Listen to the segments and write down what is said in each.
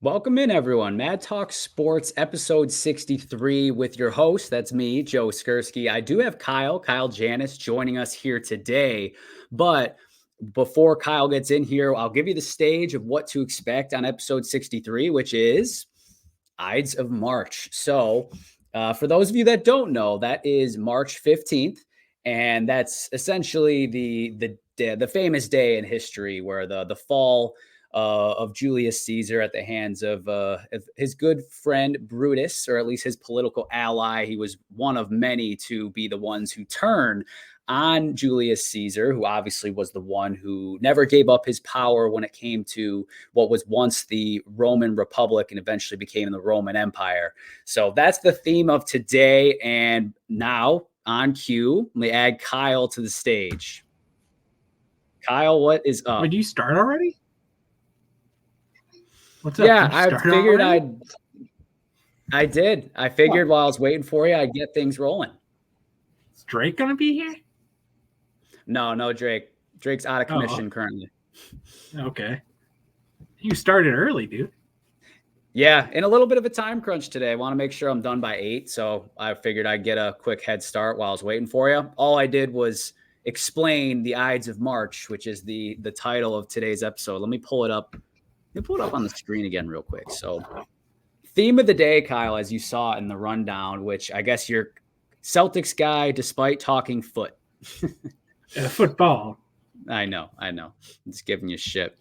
Welcome in, everyone. Mad Talk Sports, episode 63, with your host. That's me, Joe Skursky. I do have Kyle Janis, joining us here today. But before Kyle gets in here, I'll give you the stage of what to expect on episode 63, which is Ides of March. So, for those of you that don't know, that is March 15th. And that's essentially the famous day in history where the fall of Julius Caesar at the hands of his good friend Brutus, or at least his political ally. He was one of many to be the ones who turned on Julius Caesar, who obviously was the one who never gave up his power when it came to what was once the Roman Republic and eventually became the Roman Empire. So that's the theme of today. And now on cue, let me add Kyle to the stage. Kyle, what is up? Wait, do you start already? What's up? Yeah, I figured already? I did. I figured while I was waiting for you, I'd get things rolling. Is Drake gonna be here? No, Drake. Drake's out of commission currently. Okay. You started early, dude. Yeah, in a little bit of a time crunch today. I want to make sure I'm done by 8, so I figured I'd get a quick head start while I was waiting for you. All I did was explain the Ides of March, which is the title of today's episode. Let me pull it up. Let me pull it up on the screen again real quick. So, theme of the day, Kyle, as you saw in the rundown, which I guess you're Celtics guy despite talking foot. Football. I know. I'm just giving you shit.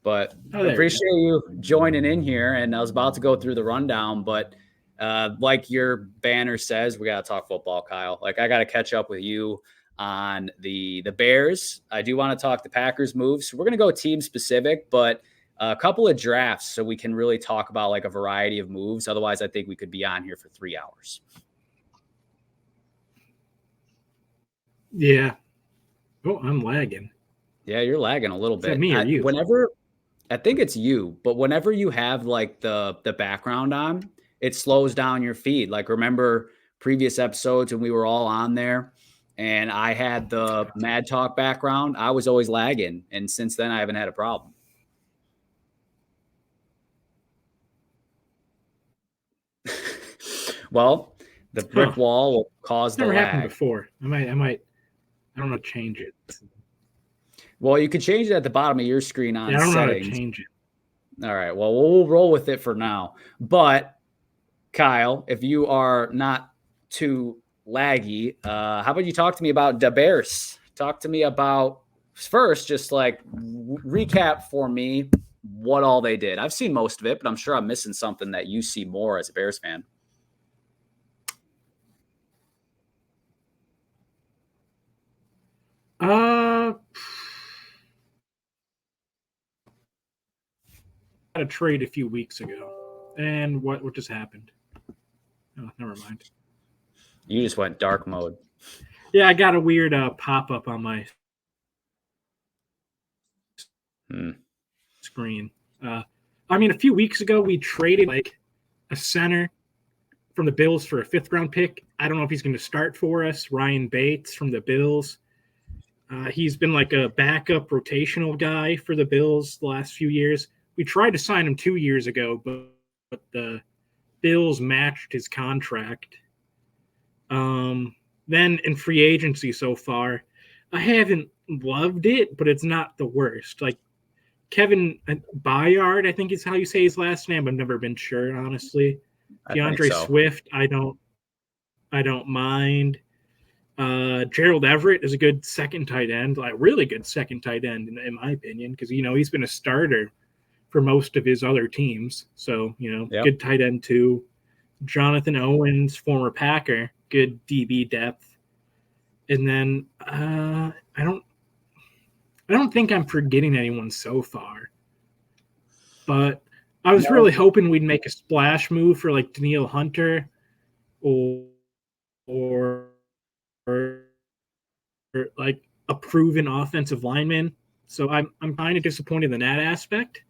But I appreciate you joining in here. And I was about to go through the rundown, but like your banner says, we got to talk football, Kyle. Like, I got to catch up with you on the Bears. I do want to talk the Packers moves. So we're going to go team specific, but a couple of drafts so we can really talk about like a variety of moves. Otherwise, I think we could be on here for 3 hours. Yeah. Oh, I'm lagging. Yeah, you're lagging a little bit. Is that me or you? I think it's you, but whenever you have like the background on, it slows down your feed. Like, remember previous episodes when we were all on there and I had the Mad Talk background, I was always lagging. And since then I haven't had a problem. Well, the brick wall will cause the lag. Never happened before. I don't know, change it. Well, you can change it at the bottom of your screen on settings. I don't know how to change it. All right. Well, we'll roll with it for now. But Kyle, if you are not too laggy, how about you talk to me about the Bears? Talk to me about first, just like recap for me what all they did. I've seen most of it, but I'm sure I'm missing something that you see more as a Bears fan. A trade a few weeks ago, and what just happened? Oh, never mind. You just went dark mode. Yeah, I got a weird pop-up on my screen. I mean, a few weeks ago, we traded like a center from the Bills for a 5th-round pick. I don't know if he's going to start for us. Ryan Bates from the Bills. He's been like a backup rotational guy for the Bills the last few years. We tried to sign him 2 years ago, but the Bills matched his contract. Then in free agency so far, I haven't loved it, but it's not the worst. Like Kevin Byard, I think is how you say his last name. I've never been sure, honestly. DeAndre Swift, I don't mind. Gerald Everett is a good second tight end, like really good second tight end in my opinion, because he's been a starter for most of his other teams. So, Good tight end too. Jonathan Owens, former Packer, good DB depth. And then I don't think I'm forgetting anyone so far. But I was really hoping we'd make a splash move for like Danielle Hunter or like a proven offensive lineman. So I'm kind of disappointed in that aspect.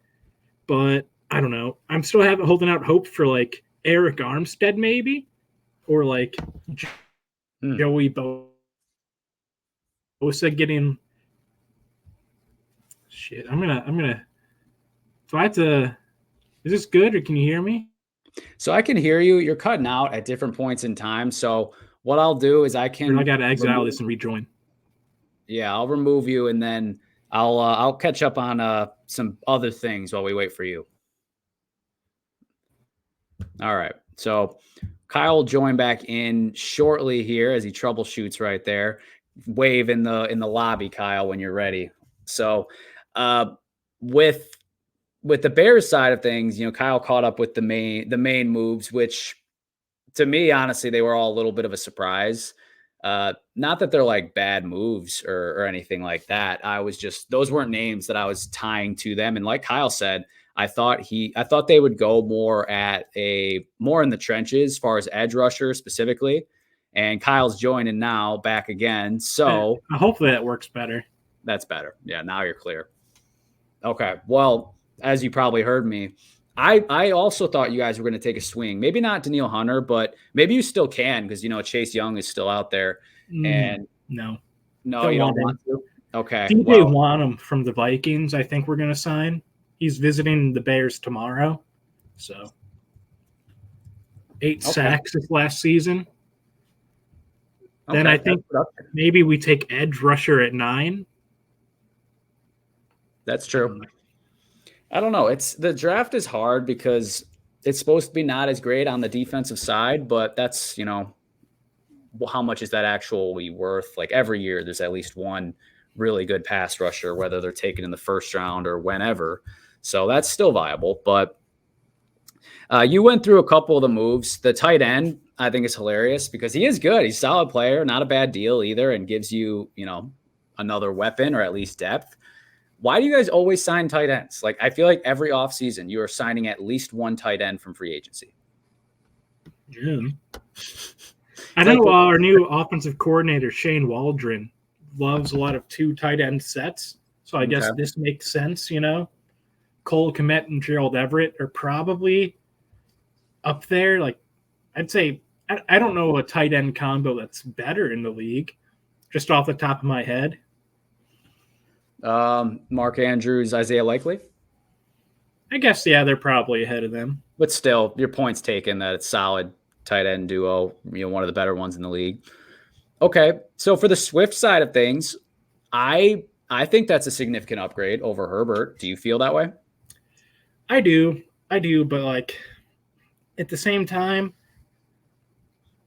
But I don't know. I'm still holding out hope for like Eric Armstead maybe, or like Joey Bosa getting. Shit, I'm gonna. If I have to Is this good, or can you hear me? So I can hear you. You're cutting out at different points in time. So what I'll do is I Or I can got to exit out of remove, this and rejoin. yeah, I'll remove you and then I'll catch up on some other things while we wait for you. All right. So Kyle will join back in shortly here as he troubleshoots right there. Wave in the lobby, Kyle, when you're ready. So uh with with the Bears side of things, Kyle caught up with the main moves, which to me, honestly, they were all a little bit of a surprise. Not that they're like bad moves or anything like that. I was just those weren't names that I was tying to them. And like Kyle said, I thought they would go more in the trenches as far as edge rusher specifically. And Kyle's joining now back again. So Hopefully that works better. that's better. Yeah, now you're clear. Okay. Well, as you probably heard me, I also thought you guys were going to take a swing. Maybe not Danielle Hunter, but maybe you still can because Chase Young is still out there. And No, no, you don't him. want to. Okay. DJ Well, Wanham from the Vikings, I think we're going to sign. He's visiting the Bears tomorrow. So 8 sacks this last season. Then I think maybe we take edge rusher at 9. That's true. I don't know. The draft is hard because it's supposed to be not as great on the defensive side, but that's, how much is that actually worth? Like every year, there's at least one really good pass rusher, whether they're taken in the first round or whenever. So that's still viable. But you went through a couple of the moves. The tight end, I think, is hilarious because he is good. He's a solid player, not a bad deal either, and gives you, another weapon or at least depth. Why do you guys always sign tight ends? Like, I feel like every offseason you are signing at least one tight end from free agency. Yeah. I know our new offensive coordinator, Shane Waldron, loves a lot of 2 tight end sets. So I guess this makes sense, Cole Kmet and Gerald Everett are probably up there. Like, I'd say, I don't know a tight end combo that's better in the league, just off the top of my head. Mark Andrews, Isaiah Likely? I guess, yeah, they're probably ahead of them. But still, your point's taken that it's solid tight end duo, one of the better ones in the league. Okay, so for the Swift side of things, I think that's a significant upgrade over Herbert. Do you feel that way? I do, but like at the same time,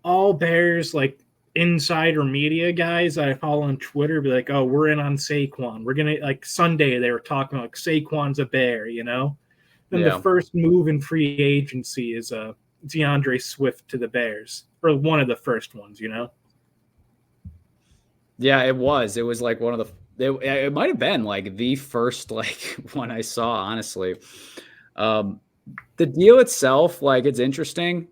all Bears like insider media guys I follow on Twitter be like, "Oh, we're in on Saquon. We're gonna like Sunday they were talking like Saquon's a Bear," Then the first move in free agency is DeAndre Swift to the Bears, or one of the first ones, Yeah, it was. It was like one of the. It might have been like the first one I saw. Honestly, the deal itself, it's interesting.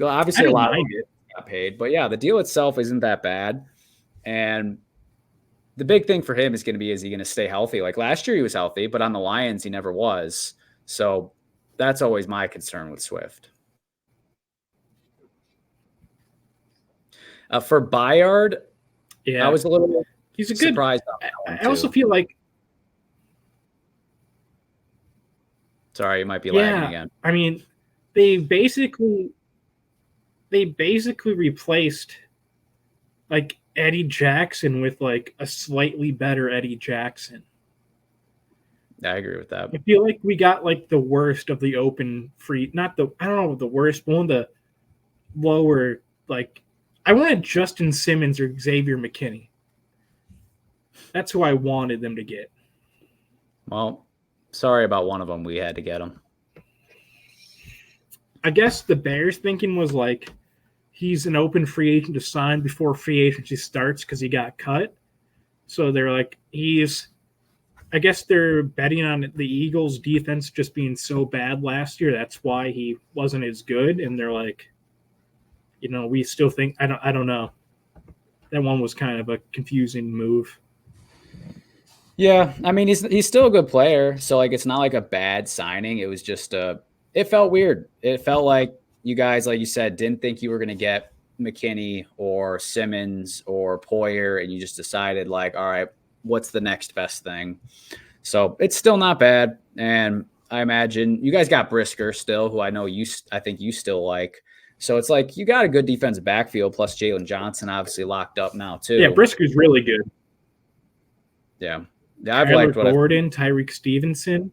Obviously, a lot of it got paid, but yeah, the deal itself isn't that bad. And the big thing for him is going to be: is he going to stay healthy? Like last year, he was healthy, but on the Lions, he never was. So that's always my concern with Swift. For Bayard, I was a little surprised. I also feel like. Sorry, you might be lagging again. I mean, they basically replaced like Eddie Jackson with like a slightly better Eddie Jackson. I agree with that. I feel like we got like the worst of the open free, I don't know the worst, one of the lower, like I wanted Justin Simmons or Xavier McKinney. That's who I wanted them to get. Well, sorry about one of them. We had to get him. I guess the Bears thinking was like he's an open free agent to sign before free agency starts because he got cut. So they're like, I guess they're betting on the Eagles' defense just being so bad last year. That's why he wasn't as good. And they're like, we still think I don't know. That one was kind of a confusing move. Yeah, I mean he's still a good player, so it's not like a bad signing. It was just it felt weird. It felt like you guys, like you said, didn't think you were going to get McKinney or Simmons or Poyer, and you just decided all right, what's the next best thing? So it's still not bad, and I imagine you guys got Brisker still, who I think you still like. So it's like you got a good defensive backfield plus Jalen Johnson obviously locked up now Yeah, too. Brisker's really good. Yeah. Yeah, I've Kyler liked what I've Gordon, Tyreek Stevenson.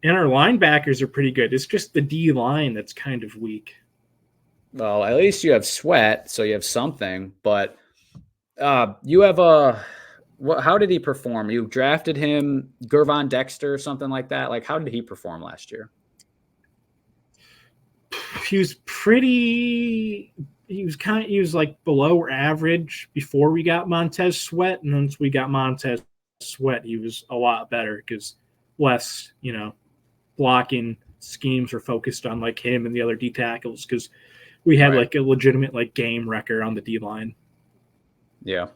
And our linebackers are pretty good. It's just the D line that's kind of weak. well, at least you have Sweat, so you have something, but you have a how did he perform? You drafted him, Gervon Dexter or something like that. Like, how did he perform last year? He was pretty. He was like below average before we got Montez Sweat, and once we got Montez Sweat, he was a lot better because less, blocking schemes were focused on like him and the other D tackles because we had Right. like a legitimate like game wrecker on the D line. Yeah.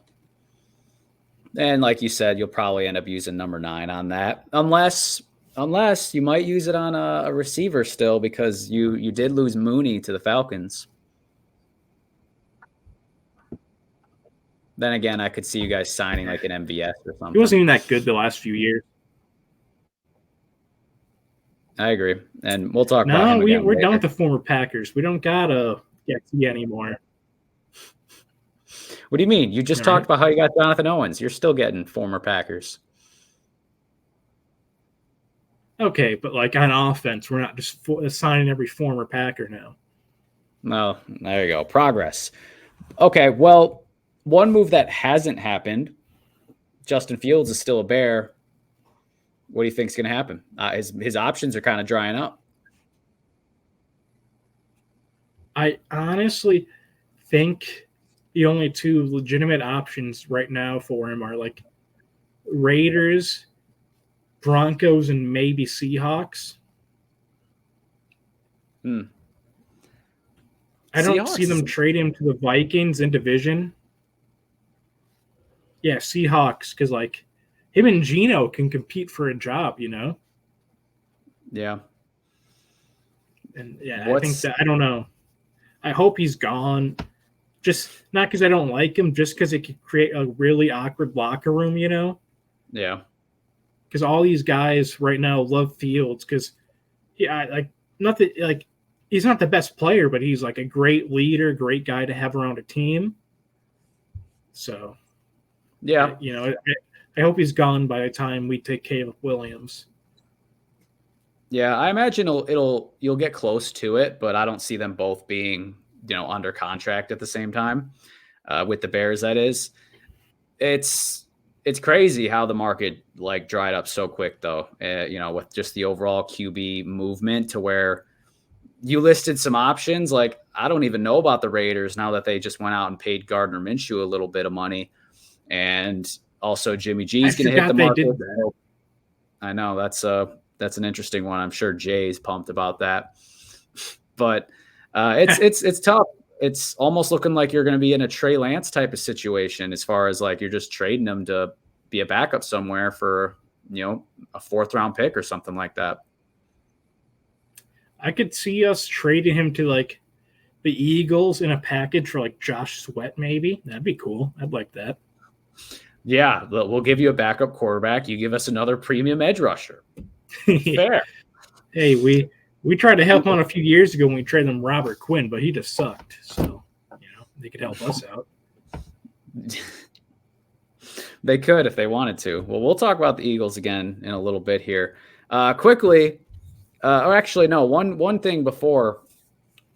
And like you said, you'll probably end up using number 9 on that, unless you might use it on a receiver still because you did lose Mooney to the Falcons. Then again, I could see you guys signing like an MVS or something. He wasn't even that good the last few years. I agree, and we'll talk about him again. We're later. done with the former Packers. We don't gotta get T anymore. What do you mean? You just talked about how you got Jonathan Owens. You're still getting former Packers. Okay, but like on offense, we're not just assigning every former Packer now. No, there you go. Progress. Okay, well, one move that hasn't happened, Justin Fields is still a Bear. What do you think is going to happen? His options are kind of drying up. I honestly think the only 2 legitimate options right now for him are like Raiders, Broncos, and maybe Seahawks. I don't see them trade him to the Vikings in division. Yeah, Seahawks, because like him and Geno can compete for a job, Yeah. And yeah, I think that I don't know. I hope he's gone. Just not because I don't like him, just because it could create a really awkward locker room, Yeah. Because all these guys right now love Fields because he's not the best player, but he's like a great leader, great guy to have around a team. So, yeah, I hope he's gone by the time we take Caleb Williams. Yeah, I imagine you'll get close to it, but I don't see them both being under contract at the same time with the Bears. That is, it's crazy how the market like dried up so quick though. With just the overall QB movement to where you listed some options. Like I don't even know about the Raiders now that they just went out and paid Gardner Minshew a little bit of money, and also Jimmy G's going to hit the market. I know that's an interesting one. I'm sure Jay's pumped about that, but it's tough. It's almost looking like you're going to be in a Trey Lance type of situation as far as like you're just trading him to be a backup somewhere for a 4th round pick or something like that. I could see us trading him to like the Eagles in a package for like Josh Sweat, maybe. That'd be cool. I'd like that. Yeah, we'll give you a backup quarterback. You give us another premium edge rusher. Fair. Hey, we tried to help him a few years ago when we traded him Robert Quinn, but he just sucked. So, they could help us out. They could if they wanted to. Well, we'll talk about the Eagles again in a little bit here. Quickly, or actually, no, one thing before.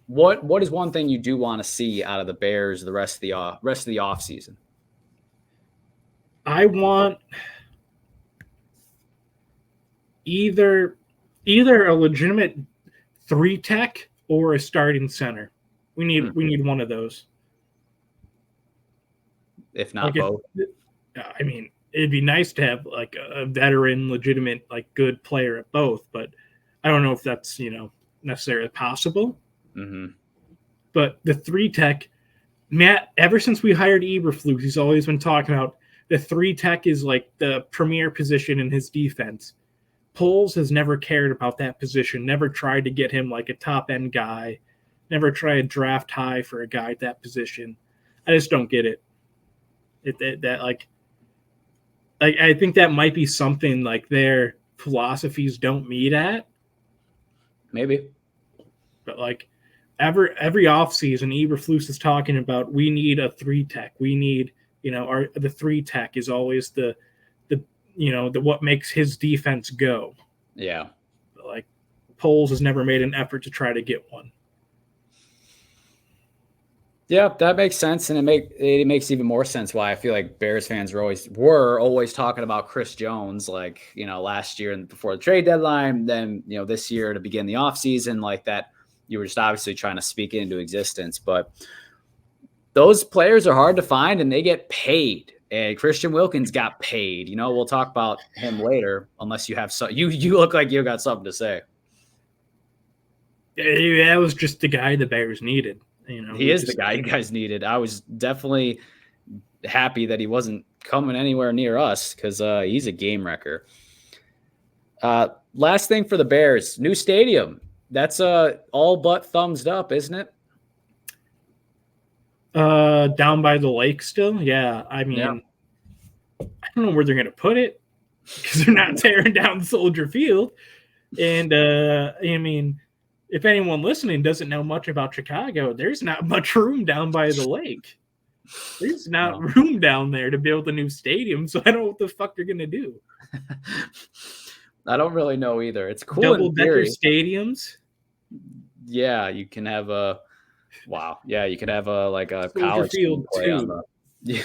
What is one thing you do want to see out of the Bears the rest of the offseason? I want either a legitimate 3 tech or a starting center. We need one of those. If not both. I mean, it'd be nice to have like a veteran, legitimate, like good player at both, but I don't know if that's, necessarily possible. Mm-hmm. But the 3 tech, Matt, ever since we hired Eberflus, he's always been talking about the 3 tech is like the premier position in his defense. Poles has never cared about that position, never tried to get him like a top end guy, never tried to draft high for a guy at that position. I just don't get it. I think that might be something like there philosophies don't meet at. Maybe. But like every offseason, Eberflus is talking about we need a 3-tech. We need, the 3-tech is always the what makes his defense go. Yeah. But like Poles has never made an effort to try to get one. Yeah, that makes sense, and it makes even more sense why I feel like Bears fans were always talking about Chris Jones, like, last year and before the trade deadline, then this year to begin the offseason, like that. You were just obviously trying to speak it into existence, but those players are hard to find, and they get paid. And Christian Wilkins got paid. We'll talk about him later, unless you have you look like you got something to say. That was just the guy the Bears needed. He is the guy you guys needed. I was definitely happy that he wasn't coming anywhere near us because he's a game wrecker. Last thing for the Bears, new stadium. That's all but thumbs up, isn't it? Down by the lake still? Yeah. I mean, yeah. I don't know where they're going to put it because they're not tearing down Soldier Field. And, I mean, if anyone listening doesn't know much about Chicago, there's not much room down by the lake. There's not room down there to build a new stadium, so I don't know what the fuck they're going to do. I don't really know either. It's cool. Double-decker stadiums? Yeah, you can have a you could have a college field play too. On the, yeah,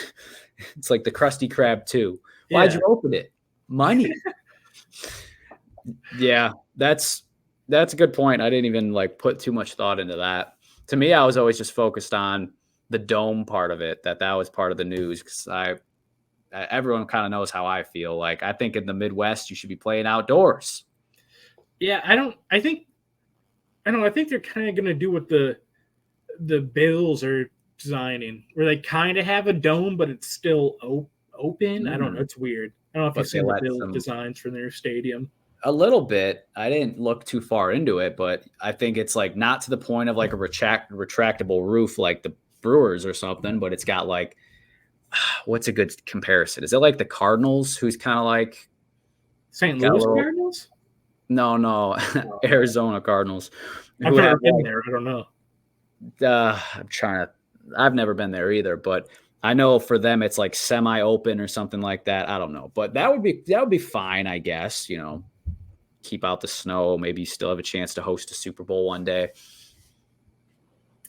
it's like the Krusty Krab too. Why'd you open it? Money. Yeah, that's a good point. I didn't even put too much thought into that. To me, I was always just focused on the dome part of it. That was part of the news because everyone kind of knows how I feel. Like I think in the Midwest, you should be playing outdoors. Yeah, I think they're kind of going to do what the Bills are designing, where they kind of have a dome, but it's still open. I don't know. It's weird. I don't know if you've seen the Bills designs for their stadium. A little bit. I didn't look too far into it, but I think it's not to the point of a retractable roof like the Brewers or something, but it's got what's a good comparison? Is it like the Cardinals, who's kind of like St. Louis Cardinals? No, Arizona Cardinals. I've never been there. I don't know. I've never been there either, but I know for them it's semi-open or something like that. I don't know, but that would be fine, I guess. Keep out the snow. Maybe you still have a chance to host a Super Bowl one day.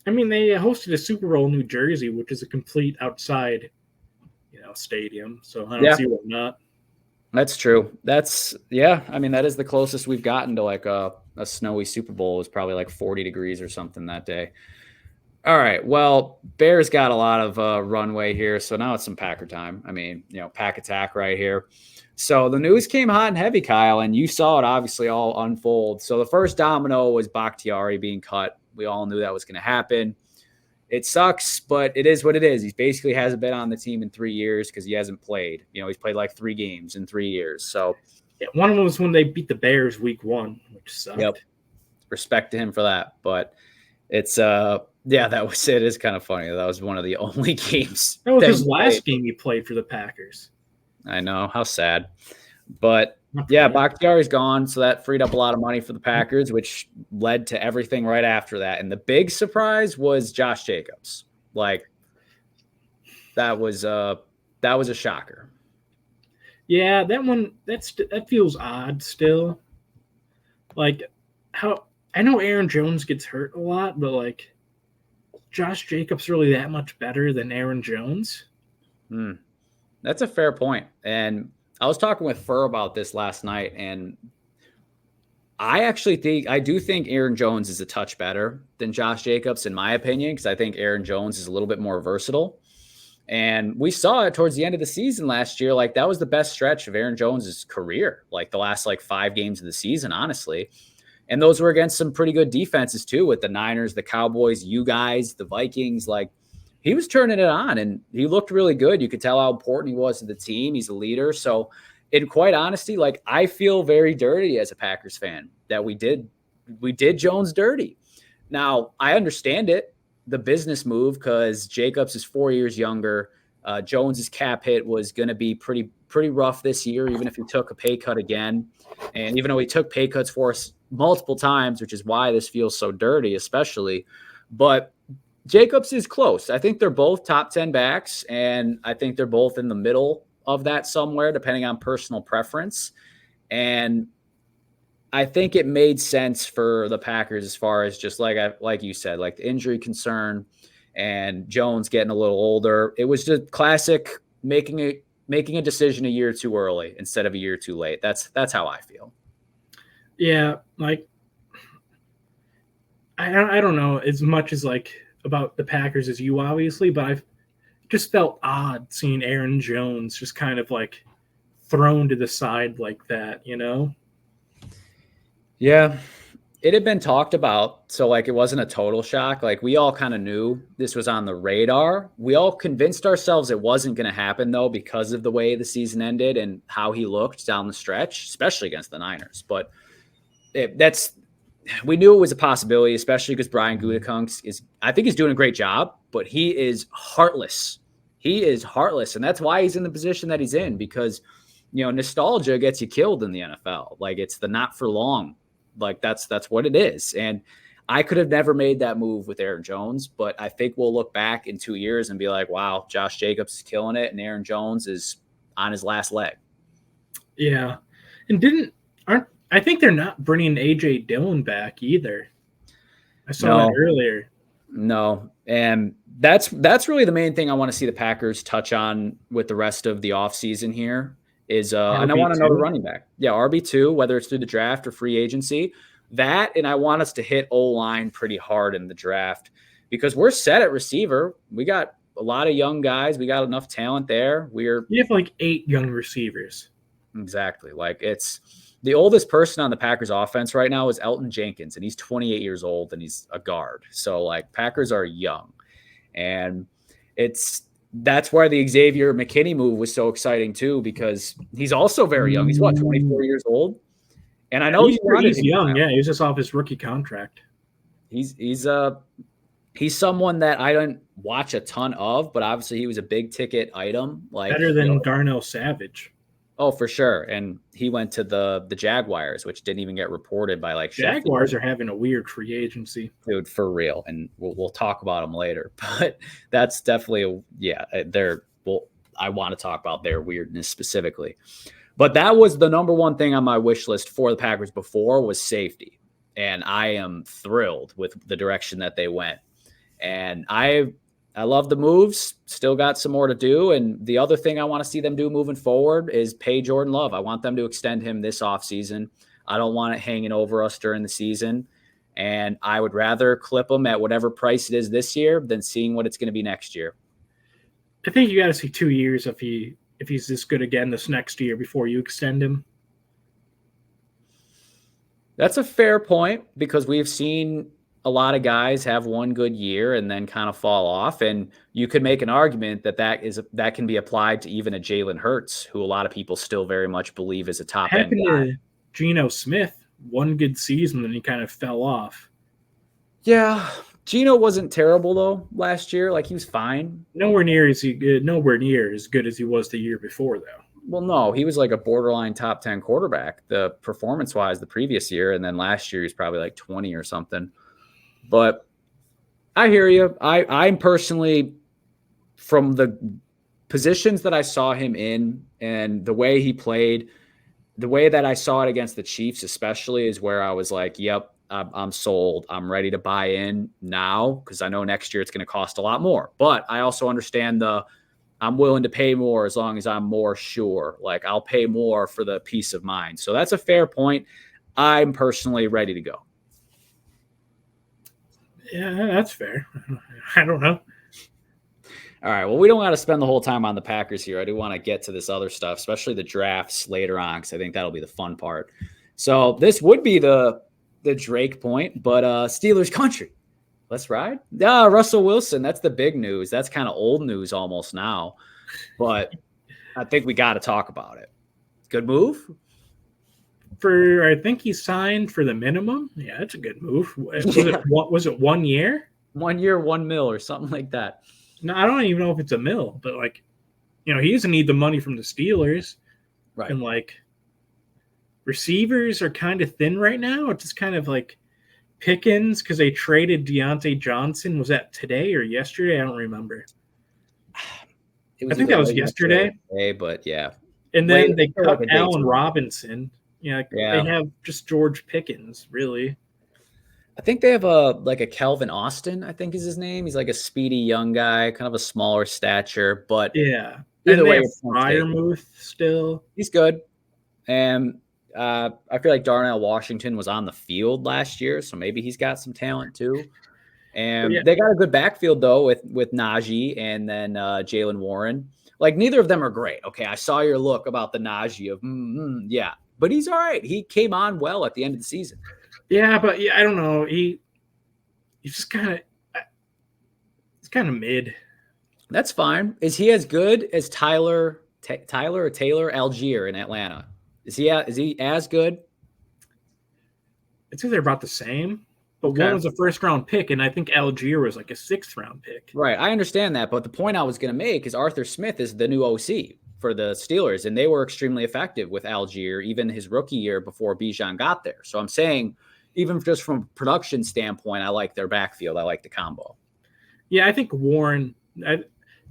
I mean, they hosted a Super Bowl in New Jersey, which is a complete outside, stadium. So I don't see why not. That's true. I mean, that is the closest we've gotten to a snowy Super Bowl. It was probably 40 degrees or something that day. All right. Well, Bears got a lot of runway here. So now it's some Packer time. I mean, pack attack right here. So the news came hot and heavy, Kyle, and you saw it obviously all unfold. So the first domino was Bakhtiari being cut. We all knew that was going to happen. It sucks, but it is what it is. He basically hasn't been on the team in 3 years because he hasn't played. He's played 3 games in 3 years. So yeah, one of them was when they beat the Bears week 1, which sucked. Yep. Respect to him for that. But it's that was it. Is kind of funny. That was one of the only games. That was his last game he played for the Packers. I know. How sad. But yeah, Bakhtiari's gone, so that freed up a lot of money for the Packers, which led to everything right after that. And the big surprise was Josh Jacobs. That was a shocker. Yeah, that feels odd still. How I know Aaron Jones gets hurt a lot, but Josh Jacobs really that much better than Aaron Jones? That's a fair point. And I was talking with Fur about this last night, and I do think Aaron Jones is a touch better than Josh Jacobs, in my opinion, because I think Aaron Jones is a little bit more versatile. And we saw it towards the end of the season last year. That was the best stretch of Aaron Jones's career, the last 5 games of the season, honestly. And those were against some pretty good defenses too, with the Niners, the Cowboys, you guys, the Vikings. He was turning it on, and he looked really good. You could tell how important he was to the team. He's a leader. So in quite honesty, I feel very dirty as a Packers fan that we did Jones dirty. Now, I understand it, the business move, because Jacobs is 4 years younger. Jones's cap hit was going to be pretty rough this year, even if he took a pay cut again. And even though he took pay cuts for us multiple times, which is why this feels so dirty, especially. But Jacobs is close. I think they're both top 10 backs, and I think they're both in the middle of that somewhere, depending on personal preference. And I think it made sense for the Packers as far as just like you said, like the injury concern and Jones getting a little older. It was just classic making a decision a year too early instead of a year too late. That's how I feel. Yeah, like I don't know as much as like about the Packers as you obviously, but I've just felt odd seeing Aaron Jones just kind of like thrown to the side like that, you know? Yeah, it had been talked about, so like it wasn't a total shock. Like we all kind of knew this was on the radar. We all convinced ourselves it wasn't going to happen though because of the way the season ended and how he looked down the stretch, especially against the Niners. But we knew it was a possibility, especially because Brian Gutekunst I think he's doing a great job, but he is heartless. He is heartless, and that's why he's in the position that he's in because nostalgia gets you killed in the NFL. Like it's the not for long. Like that's what it is. And I could have never made that move with Aaron Jones, but I think we'll look back in 2 years and be like, wow, Josh Jacobs is killing it, and Aaron Jones is on his last leg. Yeah, and I think they're not bringing A.J. Dillon back either. I saw that earlier. No, and that's really the main thing I want to see the Packers touch on with the rest of the offseason here is and I want another running back. Yeah, RB2, whether it's through the draft or free agency. That, and I want us to hit O-line pretty hard in the draft because we're set at receiver. We got a lot of young guys. We got enough talent there. You have like 8 young receivers. Exactly. Like it's the oldest person on the Packers offense right now is Elton Jenkins, and he's 28 years old and he's a guard. So like Packers are young, and that's where the Xavier McKinney move was so exciting too, because he's also very young. He's 24 years old. And I know he's young. Yeah. He was just off his rookie contract. He's someone that I don't watch a ton of, but obviously he was a big ticket item. Like better than Darnell Savage. Oh, for sure. And he went to the Jaguars, which didn't even get reported by like Jaguars Sheffield. Are having a weird free agency. Dude, for real. And we'll talk about them later. But that's definitely I want to talk about their weirdness specifically. But that was the number one thing on my wish list for the Packers before was safety. And I am thrilled with the direction that they went. And I love the moves, still got some more to do. And the other thing I want to see them do moving forward is pay Jordan Love. I want them to extend him this offseason. I don't want it hanging over us during the season. And I would rather clip him at whatever price it is this year than seeing what it's going to be next year. I think you got to see 2 years if he's this good again this next year before you extend him. That's a fair point because we've seen a lot of guys have one good year and then kind of fall off. And you could make an argument that can be applied to even a Jalen Hurts, who a lot of people still very much believe is a top end guy. To Geno Smith, one good season, then he kind of fell off. Yeah. Geno wasn't terrible though last year. Like he was fine. Nowhere near as good as he was the year before though. Well, no, he was like a borderline top 10 quarterback, the performance wise the previous year. And then last year, he's probably like 20 or something. But I hear you. I'm personally, from the positions that I saw him in and the way he played, the way that I saw it against the Chiefs especially is where I was like, yep, I'm sold. I'm ready to buy in now because I know next year it's going to cost a lot more. But I also understand I'm willing to pay more as long as I'm more sure. Like I'll pay more for the peace of mind. So that's a fair point. I'm personally ready to go. Yeah, that's fair. I don't know. All right. Well, we don't want to spend the whole time on the Packers here. I do want to get to this other stuff, especially the drafts later on, because I think that'll be the fun part. So this would be the Drake point, but Steelers country. Let's ride. Yeah, Russell Wilson. That's the big news. That's kind of old news almost now, but I think we got to talk about it. Good move. I think he signed for the minimum. Yeah, that's a good move. Was it 1 year? 1 year, $1 million or something like that. No, I don't even know if it's a mill, but like he doesn't need the money from the Steelers. Right. And like receivers are kind of thin right now. It's just kind of like Pickens because they traded Deontay Johnson. Was that today or yesterday? I don't remember. It I was think either that was late yesterday or yesterday. today, but yeah. And Late, then they like cut a day Allen too. Robinson. They Yeah. have just George Pickens, really. I think they have a Calvin Austin, I think is his name. He's like a speedy young guy, kind of a smaller stature, but Yeah. either And they way, have your point's taken. Fryermuth still. He's good. And I feel like Darnell Washington was on the field last year, so maybe he's got some talent too. Yeah. And they got a good backfield though with Najee and then Jalen Warren. Like neither of them are great. Okay, I saw your look about the Najee of yeah, but he's all right. He came on well at the end of the season. Yeah, but yeah, I don't know. He's just kind of mid. That's fine. Is he as good as Tyler or Taylor Algier in Atlanta? Is he as good? It's either about the same, but one Okay. was a first round pick, and I think Algier was like a 6th round pick. Right. I understand that. But the point I was going to make is Arthur Smith is the new OC for the Steelers, and they were extremely effective with Algier, even his rookie year before Bijan got there. So I'm saying, even just from a production standpoint, I like their backfield. I like the combo. Yeah, I think Warren.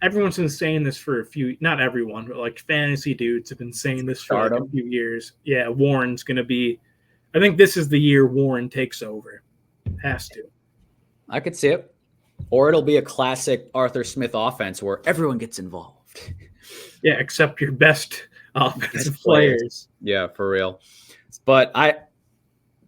Everyone's been saying this for not everyone, but like fantasy dudes have been saying this for like a few years. Yeah, Warren's going to be. I think this is the year Warren takes over. Has to. I could see it. Or it'll be a classic Arthur Smith offense where everyone gets involved. Yeah, except your best offensive players. Yeah, for real. But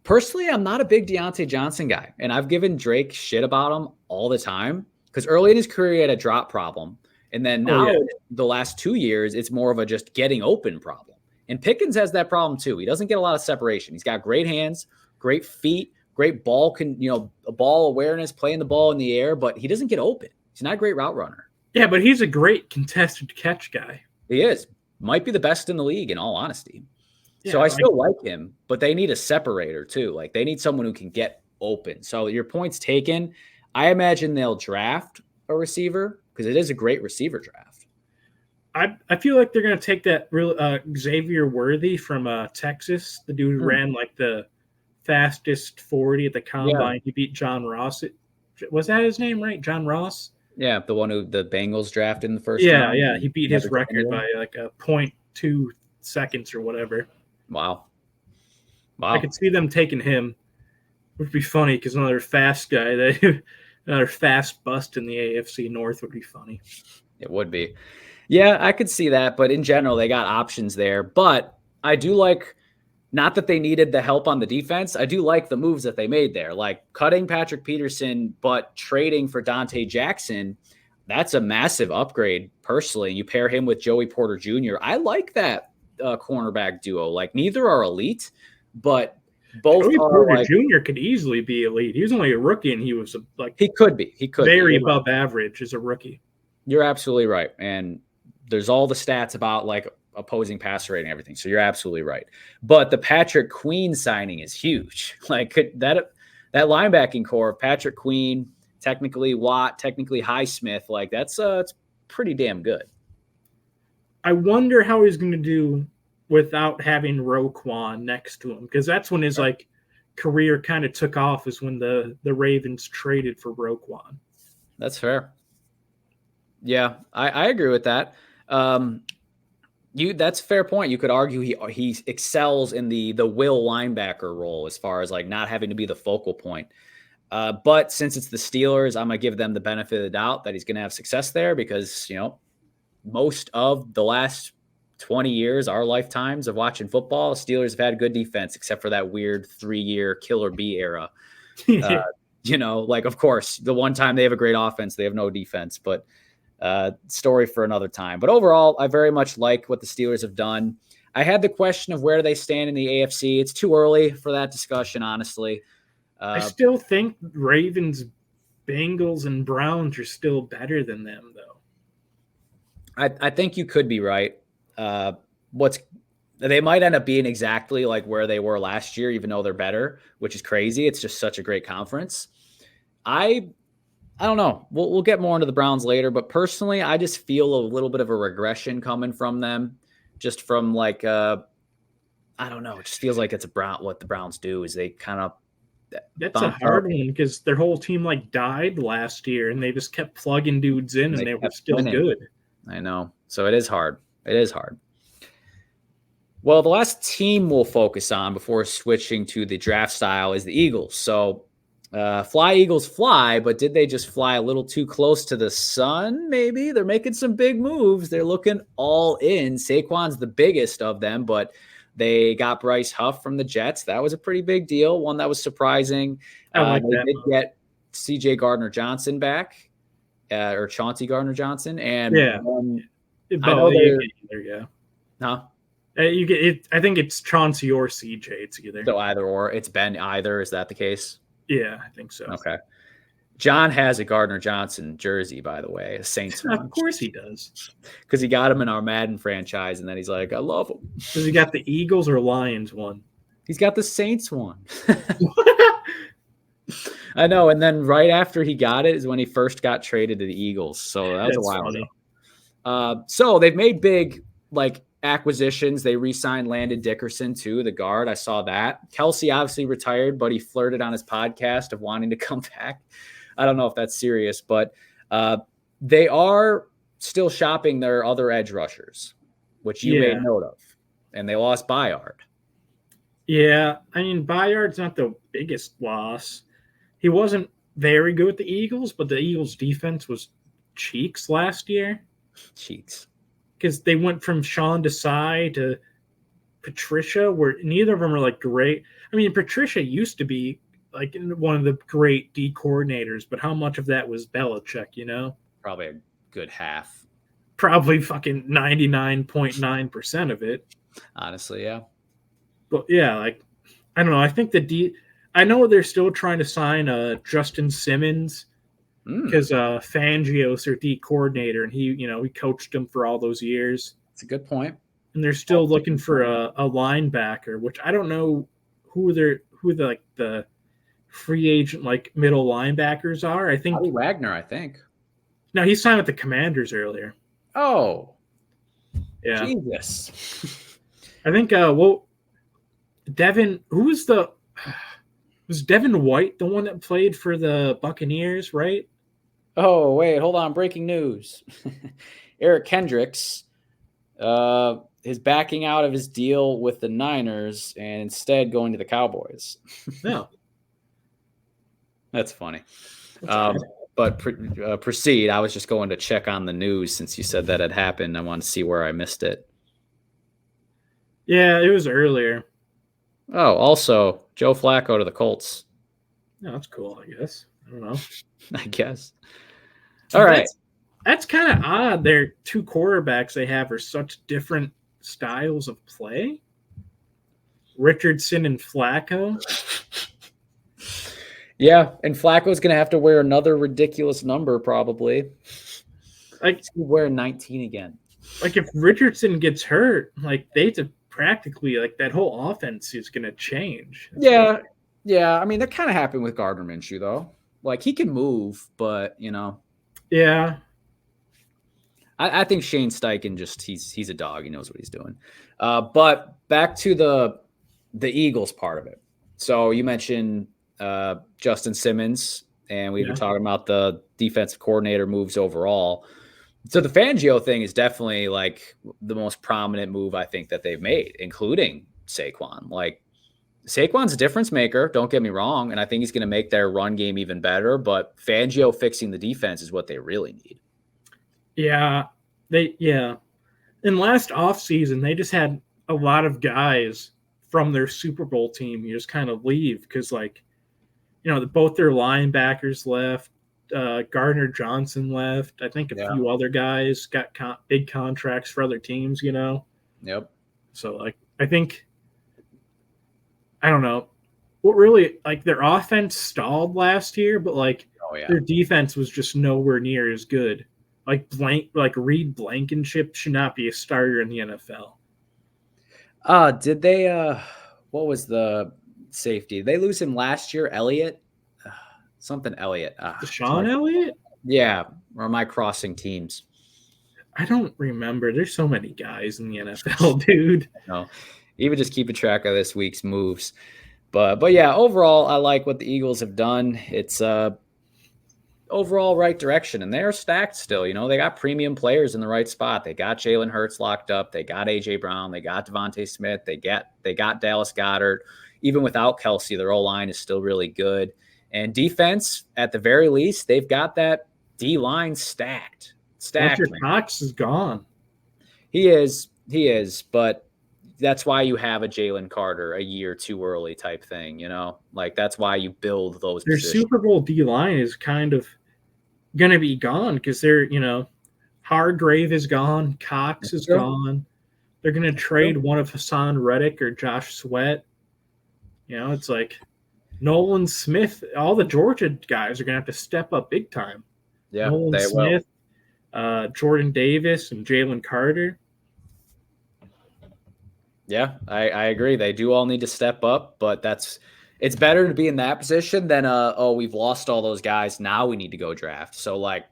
personally, I'm not a big Deontay Johnson guy. And I've given Drake shit about him all the time. Because early in his career, he had a drop problem. And then now, the last 2 years, it's more of a just getting open problem. And Pickens has that problem too. He doesn't get a lot of separation. He's got great hands, great feet, great ball ball awareness, playing the ball in the air, but he doesn't get open. He's not a great route runner. Yeah, but he's a great contested catch guy. He is. Might be the best in the league, in all honesty. Yeah, so I still like him, but they need a separator too. Like they need someone who can get open. So your point's taken. I imagine they'll draft a receiver because it is a great receiver draft. I feel like they're going to take that real Xavier Worthy from Texas, the dude who ran like the fastest 40 at the combine. Yeah. He beat John Ross. Was that his name, right? John Ross? Yeah, the one who the Bengals drafted in the first round. Yeah, he beat his record by like a 0.2 seconds or whatever. Wow. I could see them taking him. Would be funny because another fast guy, another fast bust in the AFC North would be funny. It would be. Yeah, I could see that, but in general, they got options there. But I do like, not that they needed the help on the defense, I do like the moves that they made there, like cutting Patrick Peterson, but trading for Dante Jackson. That's a massive upgrade, personally. You pair him with Joey Porter Jr. I like that cornerback duo. Like, neither are elite, but both Joey are Porter like, Jr. could easily be elite. He was only a rookie, and he was like he could be very above average as a rookie. You're absolutely right, and there's all the stats about like opposing passer rating and everything. So you're absolutely right. But the Patrick Queen signing is huge. Like that linebacking core of Patrick Queen, technically Watt, technically Highsmith, like it's pretty damn good. I wonder how he's going to do without having Roquan next to him, because that's when his like career kind of took off, is when the Ravens traded for Roquan. That's fair. Yeah, I agree with that. That's a fair point. You could argue he excels in the will linebacker role as far as like not having to be the focal point. But since it's the Steelers, I'm gonna give them the benefit of the doubt that he's gonna have success there because most of the last 20 years, our lifetimes of watching football, Steelers have had good defense except for that weird 3-year Killer B era. Like of course the one time they have a great offense, they have no defense, but. Story for another time. But overall, I very much like what the Steelers have done. I had the question of where do they stand in the AFC. It's too early for that discussion, honestly. I still think Ravens, Bengals, and Browns are still better than them, though. I think you could be right. They might end up being exactly like where they were last year, even though they're better, which is crazy. It's just such a great conference. I I don't know. We'll get more into the Browns later, but personally, I just feel a little bit of a regression coming from them, just from like I don't know. It just feels like it's a Brown. What the Browns do is they kind of That's a bump hard up one because their whole team like died last year, and they just kept plugging dudes in, and and they they were kept still winning. good. I know. So it is hard. It is hard. Well, the last team we'll focus on before switching to the draft style is the Eagles. So, fly Eagles fly, but did they just fly a little too close to the sun? Maybe they're making some big moves. They're looking all in. Saquon's the biggest of them, but they got Bryce Huff from the Jets. That was a pretty big deal. One that was surprising. I like They that did move. get C.J. Gardner Johnson back, or Chauncey Gardner Johnson, and Yeah, I but know you they're get either. Yeah, huh. you get it. I think it's Chauncey or CJ. It's either. So either or, it's been either. Is that the case? Yeah, I think so. Okay. John has a Gardner Johnson jersey, by the way, a Saints Of one, course he does. because he got him in our Madden franchise, and then he's like, I love him. Does he got the Eagles or Lions one? He's got the Saints one. I know. And then right after he got it is when he first got traded to the Eagles. So that was a That's while ago. funny. So they've made big like acquisitions. They re-signed Landon Dickerson too, the guard. I saw that. Kelsey obviously retired, but he flirted on his podcast of wanting to come back. I don't know if that's serious, but they are still shopping their other edge rushers, which you Yeah, made note of, and they lost Bayard. yeah. I mean, Bayard's not the biggest loss. He wasn't very good with the Eagles, but the Eagles' defense was cheeks last year Cheeks. because they went from Sean Desai to Patricia, where neither of them are like great. I mean, Patricia used to be like one of the great D coordinators, but how much of that was Belichick? You know, Probably a good half, probably fucking 99.9% of it. honestly. Yeah. But yeah, like I don't know. I think the D. I know they're still trying to sign Justin Simmons Mm, because Fangio's their D coordinator, and he coached him for all those years. that's a good point. And they're still looking for a linebacker, which I don't know who the like the free agent like middle linebackers are. I think Bobby Wagner, I think. no, he signed with the Commanders earlier. Oh, Yeah, Jesus. I think Devin, who was Devin White the one that played for the Buccaneers, right? Oh, wait, hold on. Breaking news. Eric Kendricks is backing out of his deal with the Niners and instead going to the Cowboys. No, That's funny. that's odd. But proceed. I was just going to check on the news since you said that had happened. I wanted to see where I missed it. Yeah, it was earlier. Oh, also, Joe Flacco to the Colts, No, that's cool. I guess I don't know. I guess. All right. That's kind of odd. Their two quarterbacks they have are such different styles of play. Richardson and Flacco. Yeah, and Flacco's going to have to wear another ridiculous number probably. Like, he's wearing 19 again. like if Richardson gets hurt, like they have to practically like that whole offense is going to change. Yeah, yeah. I mean, that kind of happened with Gardner Minshew though. Like he can move, but Yeah. I think Shane Steichen he's a dog. He knows what he's doing. But back to the Eagles part of it. So you mentioned Justin Simmons, and we were talking about the defensive coordinator moves overall. So the Fangio thing is definitely like the most prominent move I think that they've made, including Saquon. Like Saquon's a difference maker, don't get me wrong, and I think he's going to make their run game even better, but Fangio fixing the defense is what they really need. Yeah. In last offseason, they just had a lot of guys from their Super Bowl team you just kind of leave because like both their linebackers left. Gardner Johnson left. I think a few other guys got big contracts for other teams. Yep. So like I think I don't know what really like their offense stalled last year, but like their defense was just nowhere near as good. Like Reed Blankenship should not be a starter in the NFL. Did they what was the safety? Did they lose him last year, Elliott? something Elliott. Deshaun Elliott? Yeah. Or am I crossing teams? I don't remember. There's so many guys in the NFL, dude. No, even just keeping track of this week's moves. But yeah, overall, I like what the Eagles have done. It's overall right direction, and they're stacked still. You know, they got premium players in the right spot. They got Jalen Hurts locked up. They got AJ Brown. They got Devontae Smith. They got Dallas Goedert. Even without Kelsey, their O-line is still really good. And defense, at the very least, they've got that D-line stacked. Fletcher Man. Cox is gone. He is, but that's why you have a Jalen Carter a year too early type thing, you know? Like, that's why you build those Their positions. Super Bowl D-line is kind of going to be gone because they're, Hargrave is gone. Cox is gone. They're going to trade one of Hassan Reddick or Josh Sweat. It's like Nolan Smith. All the Georgia guys are going to have to step up big time. Yeah, Nolan Smith, Jordan Davis, and Jalen Carter. Yeah, I agree. They do all need to step up, but it's better to be in that position than we've lost all those guys. Now we need to go draft. So like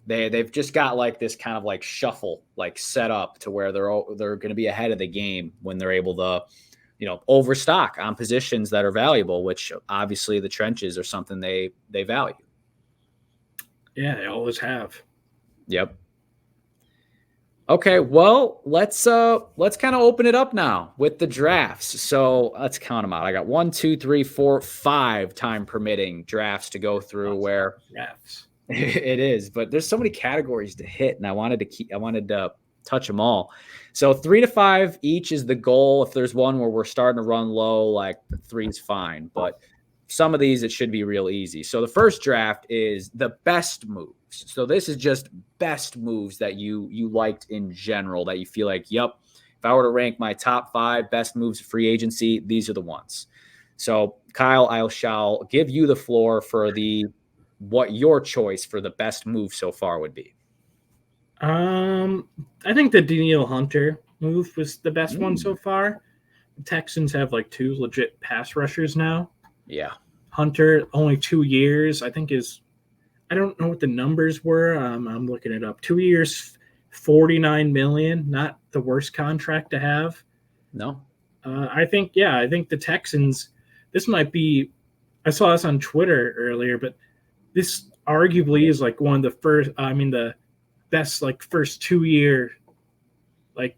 they've just got like this kind of like shuffle like set up to where they're going to be ahead of the game when they're able to, overstock on positions that are valuable, which obviously the trenches are something they value. Yeah, they always have. Yep. Okay, well, let's kind of open it up now with the drafts. So let's count them out. I got 1, 2, 3, 4, 5 time permitting drafts to go through where drafts. It is, but there's so many categories to hit, and I wanted to touch them all. So 3 to 5 each is the goal. If there's one where we're starting to run low, like the 3 is fine, but some of these, it should be real easy. So the first draft is the best moves. So this is just best moves that you liked in general that you feel like, yep, if I were to rank my top 5 best moves of free agency, these are the ones. So Kyle, I shall give you the floor for what your choice for the best move so far would be. I think the Danielle Hunter move was the best one so far. The Texans have like 2 legit pass rushers now. Yeah. Hunter, only 2 years, I think I don't know what the numbers were. I'm looking it up. 2 years, $49 million, not the worst contract to have. No. I think the Texans, this might be, I saw this on Twitter earlier, but this arguably is like one of the best like first 2 year, like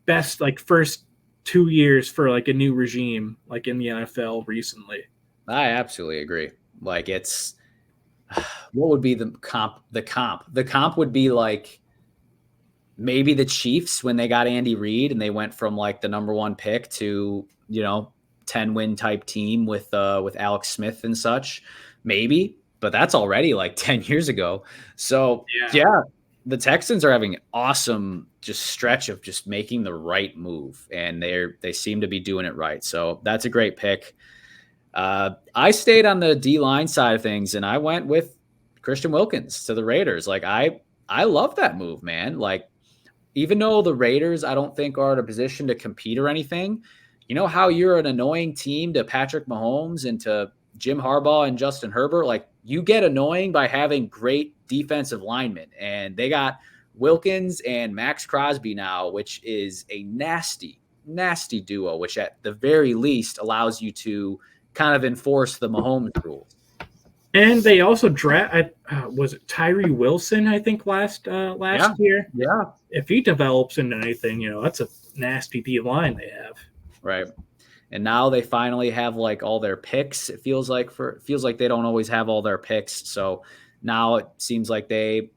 best like first 2 years for like a new regime, like in the NFL recently. I absolutely agree. Like what would be the comp? The comp would be like maybe the Chiefs when they got Andy Reid and they went from like the number 1 pick to, 10-win type team with Alex Smith and such, maybe, but that's already like 10 years ago. So yeah, the Texans are having an awesome just stretch of just making the right move, and they seem to be doing it right. So that's a great pick. I stayed on the D-line side of things, and I went with Christian Wilkins to the Raiders. Like I love that move, man. Like even though the Raiders I don't think are in a position to compete or anything, you know how you're an annoying team to Patrick Mahomes and to Jim Harbaugh and Justin Herbert? Like you get annoying by having great defensive linemen, and they got Wilkins and Max Crosby now, which is a nasty, nasty duo, which at the very least allows you to kind of enforce the Mahomes rules. And they also draft was it Tyree Wilson, I think, last year. Yeah. If he develops into anything, that's a nasty D line they have. Right. And now they finally have like all their picks. It feels like they don't always have all their picks. So now it seems like they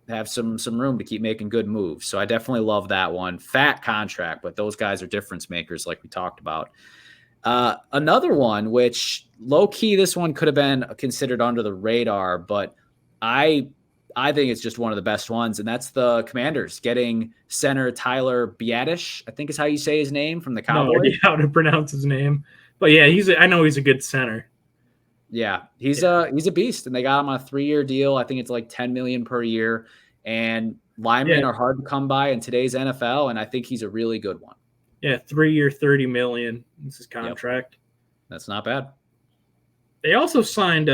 have some room to keep making good moves. So I definitely love that one. Fat contract, but those guys are difference makers like we talked about. Another one, which low key, this one could have been considered under the radar, but I think it's just one of the best ones, and that's the Commanders getting center Tyler Biadasz, I think is how you say his name, from the Cowboys. No idea how to pronounce his name, but yeah, I know he's a good center. Yeah, he's a beast, and they got him on a 3-year deal. I think it's like $10 million per year, and linemen are hard to come by in today's NFL, and I think he's a really good one. Yeah, 3 year, $30 million. This is contract. Yep. That's not bad. They also signed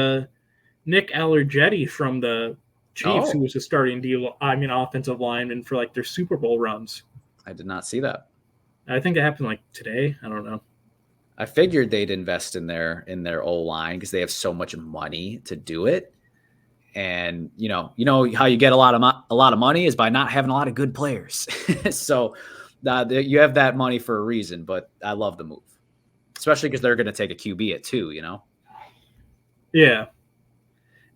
Nick Allergetti from the Chiefs, who was a starting offensive lineman for like their Super Bowl runs. I did not see that. I think that happened like today. I don't know. I figured they'd invest in their O line because they have so much money to do it. And you know how you get a lot of money is by not having a lot of good players. So you have that money for a reason. But I love the move, especially because they're going to take a QB at 2. Yeah.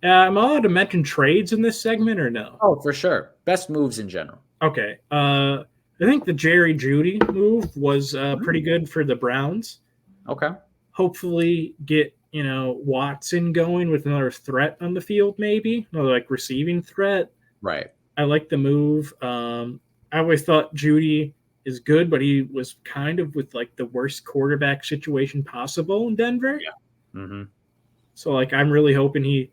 Am I allowed to mention trades in this segment or no? Oh, for sure. Best moves in general. Okay. I think the Jerry Jeudy move was pretty good for the Browns. Okay. Hopefully get, Watson going with another threat on the field, maybe, or like receiving threat. Right. I like the move. I always thought Jeudy is good, but he was kind of with like the worst quarterback situation possible in Denver. Yeah. Mm-hmm. So like I'm really hoping he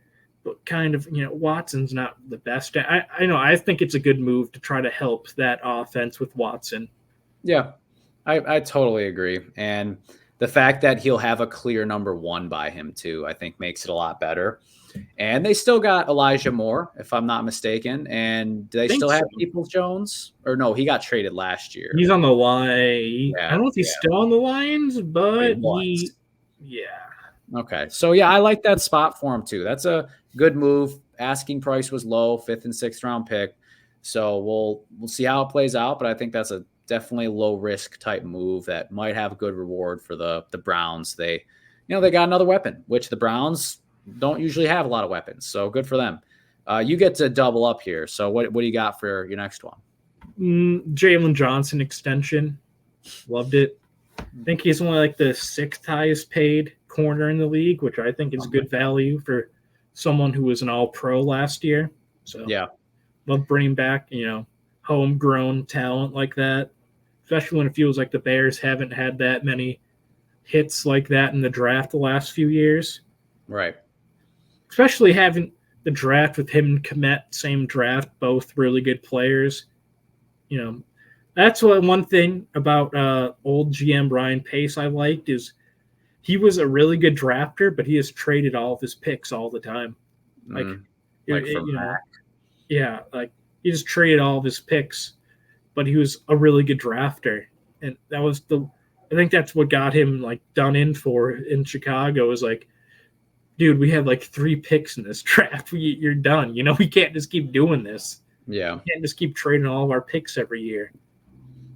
kind of, Watson's not the best. I think it's a good move to try to help that offense with Watson. Yeah, I totally agree. And the fact that he'll have a clear number 1 by him too, I think makes it a lot better. And they still got Elijah Moore, if I'm not mistaken. And do they still have Peoples-Jones? Or no, he got traded last year. He's on the line. Yeah, I don't know if he's still on the Lions, but yeah. Okay. So yeah, I like that spot for him too. That's a good move. Asking price was low, 5th and 6th round pick. So we'll see how it plays out, but I think that's a definitely low risk type move that might have a good reward for the Browns. They got another weapon, which the Browns don't usually have a lot of weapons. So good for them. You get to double up here. So what do you got for your next one? Jalen Johnson extension. Loved it. I think he's only like the 6th highest paid corner in the league, which I think is good value for someone who was an all-pro last year. So yeah, love bringing back, homegrown talent like that, especially when it feels like the Bears haven't had that many hits like that in the draft the last few years. Right. Especially having the draft with him and Kmet, same draft, both really good players. That's one thing about old GM Brian Pace I liked is he was a really good drafter, but he has traded all of his picks all the time. Like he just traded all of his picks, but he was a really good drafter, and that was I think that's what got him like done in for in Chicago. Is like, dude, we have like 3 picks in this draft. You're done. We can't just keep doing this. Yeah, we can't just keep trading all of our picks every year.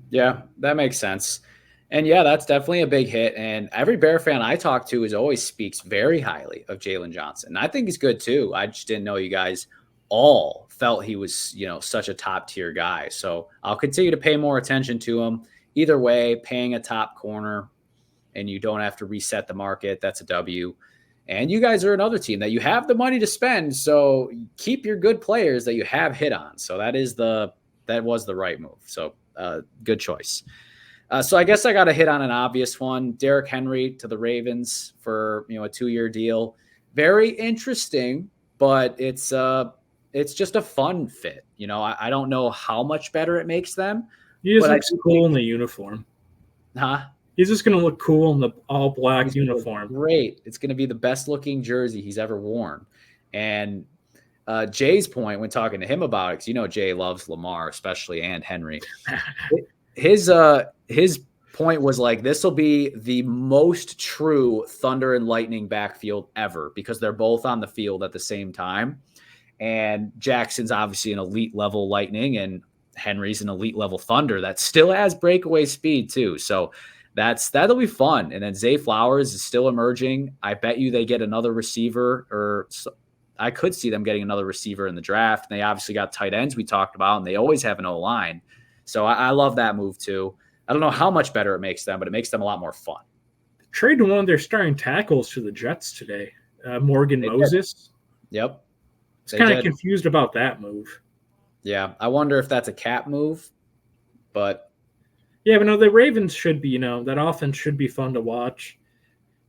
Yeah, that makes sense. And yeah, that's definitely a big hit. And every Bear fan I talk to always speaks very highly of Jalen Johnson. I think he's good too. I just didn't know you guys all felt he was, such a top tier guy. So I'll continue to pay more attention to him. Either way, paying a top corner and you don't have to reset the market, that's a W. And you guys are another team that you have the money to spend. So keep your good players that you have hit on. So that was the right move. So good choice. So I guess I got to hit on an obvious one. Derrick Henry to the Ravens for a 2-year deal. Very interesting, but it's just a fun fit. I don't know how much better it makes them. He just looks cool in the uniform. Huh? He's just going to look cool in the all black uniform. Great. It's going to be the best looking jersey he's ever worn. And Jay's point when talking to him about it, because Jay loves Lamar especially and Henry. His point was like, this will be the most true thunder and lightning backfield ever because they're both on the field at the same time. And Jackson's obviously an elite level lightning and Henry's an elite level thunder that still has breakaway speed too. So that'll be fun. And then Zay Flowers is still emerging. I bet you they get another receiver, or I could see them getting another receiver in the draft. And they obviously got tight ends we talked about, and they always have an O-line. So I love that move too. I don't know how much better it makes them, but it maked them a lot more fun. Traded one of their starting tackles to the Jets today, Morgan Moses. Yep. I was kind of confused about that move. Yeah, I wonder if that's a cap move, but yeah, but no, the Ravens should be, that offense should be fun to watch.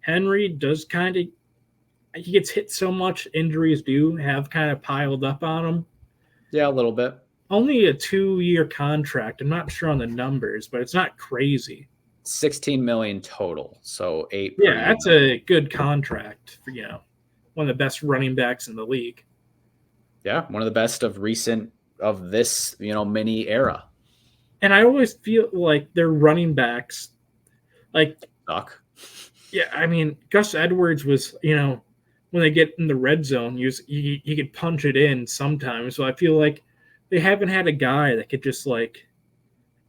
Henry does he gets hit so much, injuries do have kind of piled up on him. Yeah, a little bit. Only a 2-year contract. I'm not sure on the numbers, but it's not crazy. 16 million total, so 8 per Yeah, year. that's a good contract for one of the best running backs in the league. Yeah, one of the best of this mini era. And I always feel like their running backs, like Suck. yeah, I mean Gus Edwards was when they get in the red zone, he could punch it in sometimes. So I feel like they haven't had a guy that could just like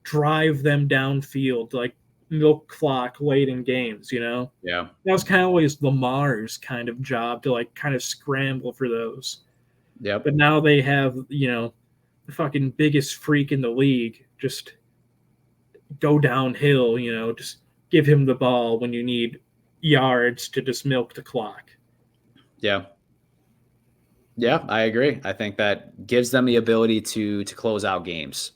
drive them downfield, like milk clock late in games. Yeah. That was kind of always Lamar's kind of job to like kind of scramble for those. Yep. But now they have the fucking biggest freak in the league just go downhill. Just give him the ball when you need yards to just milk the clock. Yeah. Yeah, I agree. I think that gives them the ability to close out games.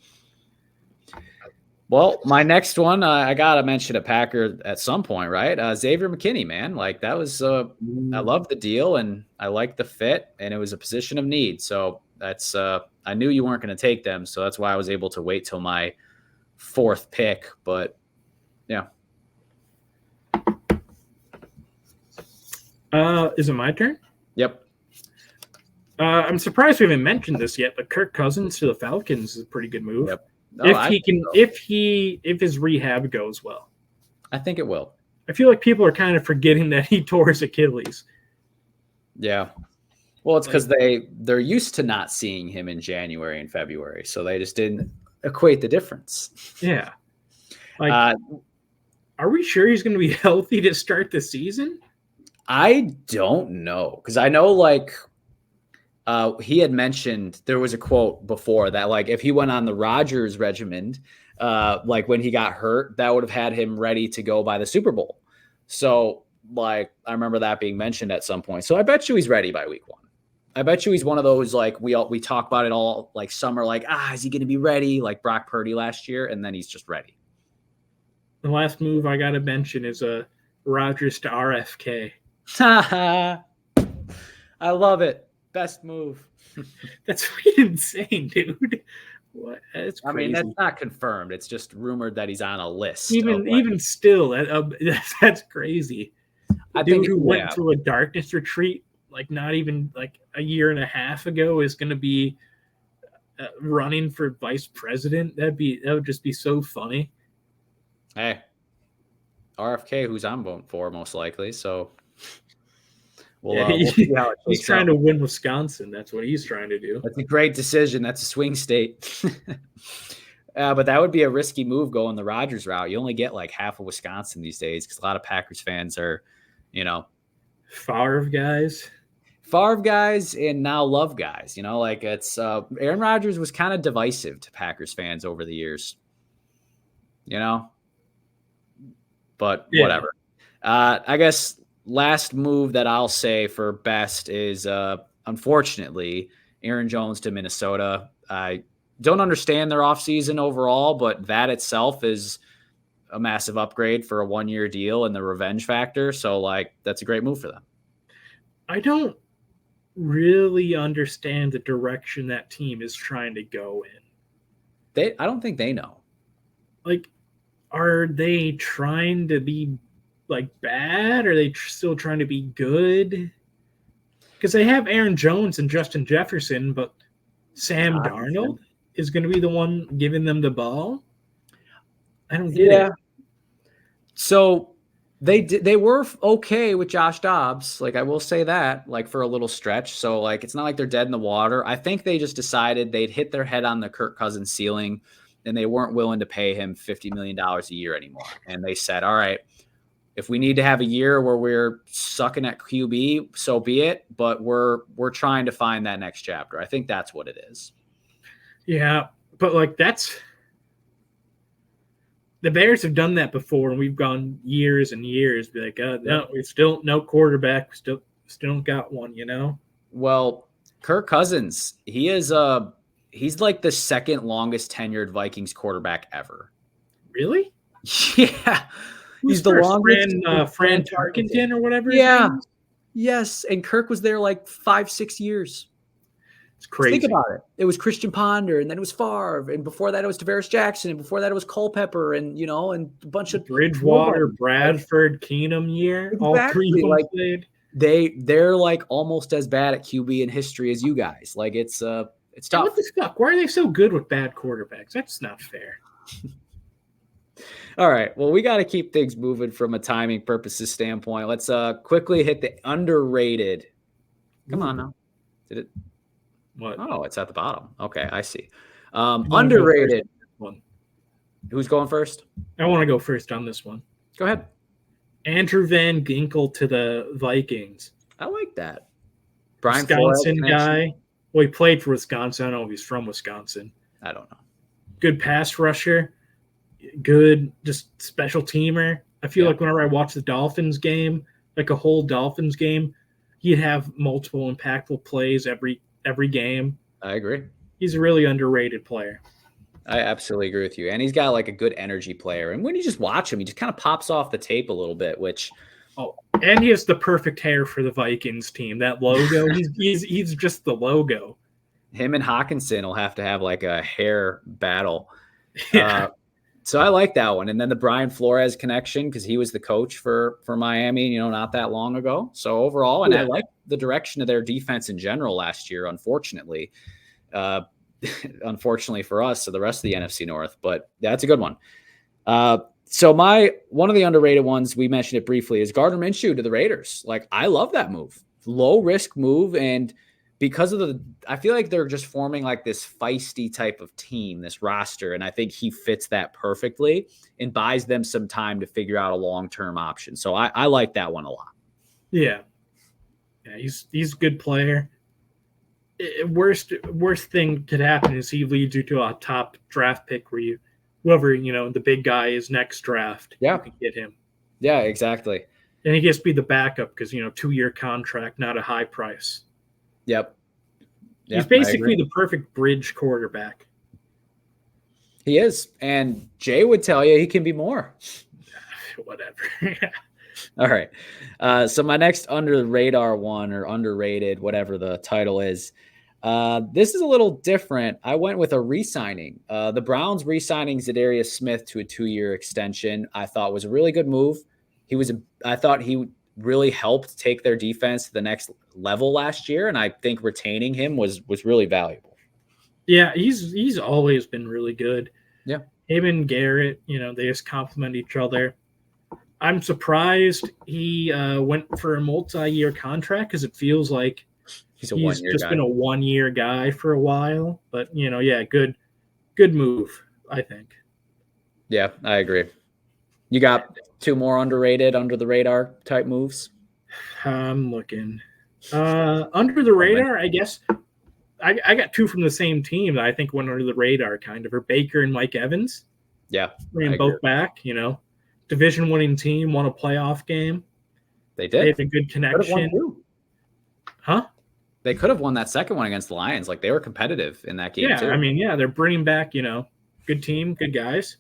Well, my next one, I gotta mention a Packer at some point, right? Xavier McKinney, man, like that was. I love the deal and I like the fit, and it was a position of need. So that's. I knew you weren't going to take them, so that's why I was able to wait till my 4th pick. But yeah. Is it my turn? Yep. I'm surprised we haven't mentioned this yet, but Kirk Cousins to the Falcons is a pretty good move. Yep. No, if his rehab goes well. I think it will. I feel like people are kind of forgetting that he tore his Achilles. Yeah. Well, it's because they're used to not seeing him in January and February, so they just didn't equate the difference. Yeah. Like, are we sure he's going to be healthy to start the season? I don't know, because I know he had mentioned, there was a quote before that like if he went on the Rodgers regimen, like when he got hurt, that would have had him ready to go by the Super Bowl. So like I remember that being mentioned at some point. So I bet you he's ready by week 1. I bet you he's one of those like we talk about it all like summer, like is he going to be ready like Brock Purdy last year, and then he's just ready. The last move I got to mention is a Rodgers to RFK. I love it. Best move. That's fucking insane, dude. What? That's crazy. I mean, that's not confirmed. It's just rumored that he's on a list. Even still, that's crazy. The dude who went to a darkness retreat, like not even like a year and a half ago, is going to be running for vice president. That would just be so funny. Hey, RFK, who's I'm voting for most likely. So. We'll see how it he's trying to win Wisconsin. That's what he's trying to do. That's a great decision. That's a swing state. But that would be a risky move going the Rodgers route. You only get like half of Wisconsin these days because a lot of Packers fans are, Favre guys. Favre guys and now Love guys. Like it's Aaron Rodgers was kind of divisive to Packers fans over the years. But whatever. I guess. Last move that I'll say for best is, unfortunately, Aaron Jones to Minnesota. I don't understand their offseason overall, but that itself is a massive upgrade for a 1-year deal and the revenge factor. So, that's a great move for them. I don't really understand the direction that team is trying to go in. I don't think they know. Like, are they trying to be bad? Or are they still trying to be good? Because they have Aaron Jones and Justin Jefferson, but Sam Darnold is going to be the one giving them the ball. I don't get it. So they were okay with Josh Dobbs. I will say that, for a little stretch. So it's not like they're dead in the water. I think they just decided they'd hit their head on the Kirk Cousins ceiling, and they weren't willing to pay him $50 million a year anymore. And they said, all right, if we need to have a year where we're sucking at QB, so be it. But we're trying to find that next chapter. I think that's what it is. Yeah, but that's the Bears have done that before, and we've gone years and years. Be like, no, we still no quarterback. We still don't got one. Well, Kirk Cousins, he's like the second longest tenured Vikings quarterback ever. Really? Yeah. He's the longest. Fran Tarkenton or whatever. Yeah. Yes. And Kirk was there 5-6 years. It's crazy. Think about it. It was Christian Ponder, and then it was Favre, and before that it was Tavares Jackson, and before that it was Culpepper, and and a bunch of Bridgewater, Bradford, Keenum year. All three of them played. They're like almost as bad at QB in history as you guys. Like it's tough. What the fuck? Why are they so good with bad quarterbacks? That's not fair. All right. Well, we got to keep things moving from a timing purposes standpoint. Let's quickly hit the underrated. Come on now. Did it? What? Oh, it's at the bottom. Okay, I see. Underrated one. Who's going first? I want to go first on this one. Go ahead. Andrew Van Ginkel to the Vikings. I like that. Brian Wisconsin guy. Well, he played for Wisconsin. I don't know if he's from Wisconsin. I don't know. Good pass rusher. Good, just special teamer. I feel like whenever I watch the Dolphins game, like a whole Dolphins game, he'd have multiple impactful plays every game. I agree. He's a really underrated player. I absolutely agree with you. And he's got like a good energy player. And when you just watch him, he just kind of pops off the tape a little bit, which and he has the perfect hair for the Vikings team. That logo, he's just the logo. Him and Hawkinson will have to have like a hair battle. Yeah. So I like that one. And then the Brian Flores connection, because he was the coach for Miami, not that long ago. So overall, and I like the direction of their defense in general last year, unfortunately. Unfortunately for us, so the rest of the NFC North, but that's a good one. So one of the underrated ones, we mentioned it briefly, is Gardner Minshew to the Raiders. Like, I love that move. Low risk move, and because of I feel like they're just forming like this feisty type of team, this roster, and I think he fits that perfectly and buys them some time to figure out a long-term option. So I like that one a lot. Yeah, he's a good player. Worst thing could happen is he leads you to a top draft pick where whoever the big guy is next draft, you can get him. Yeah, exactly. And he gets to be the backup because 2-year contract, not a high price. Yep. He's basically the perfect bridge quarterback. He is. And Jay would tell you he can be more. Whatever. All right. So my next under the radar one, or underrated, whatever the title is, this is a little different. I went with a re-signing. The Browns re-signing Zadarius Smith to a 2-year extension, I thought was a really good move. I thought he really helped take their defense to the next level last year, and I think retaining him was really valuable. Yeah, he's always been really good. Yeah. Him and Garrett, they just complement each other. I'm surprised he went for a multi-year contract because it feels like he's just been a 1-year guy for a while. But, good move, I think. Yeah, I agree. You got 2 more underrated, under the radar type moves? I'm looking. Under the radar, I guess. I got 2 from the same team that I think went under the radar, kind of, are Baker and Mike Evans. Yeah. Bringing both back, Division winning team, won a playoff game. They did. They had a good connection. Huh? They could have won that second one against the Lions. Like, they were competitive in that game, too. I mean, they're bringing back, good team, good guys.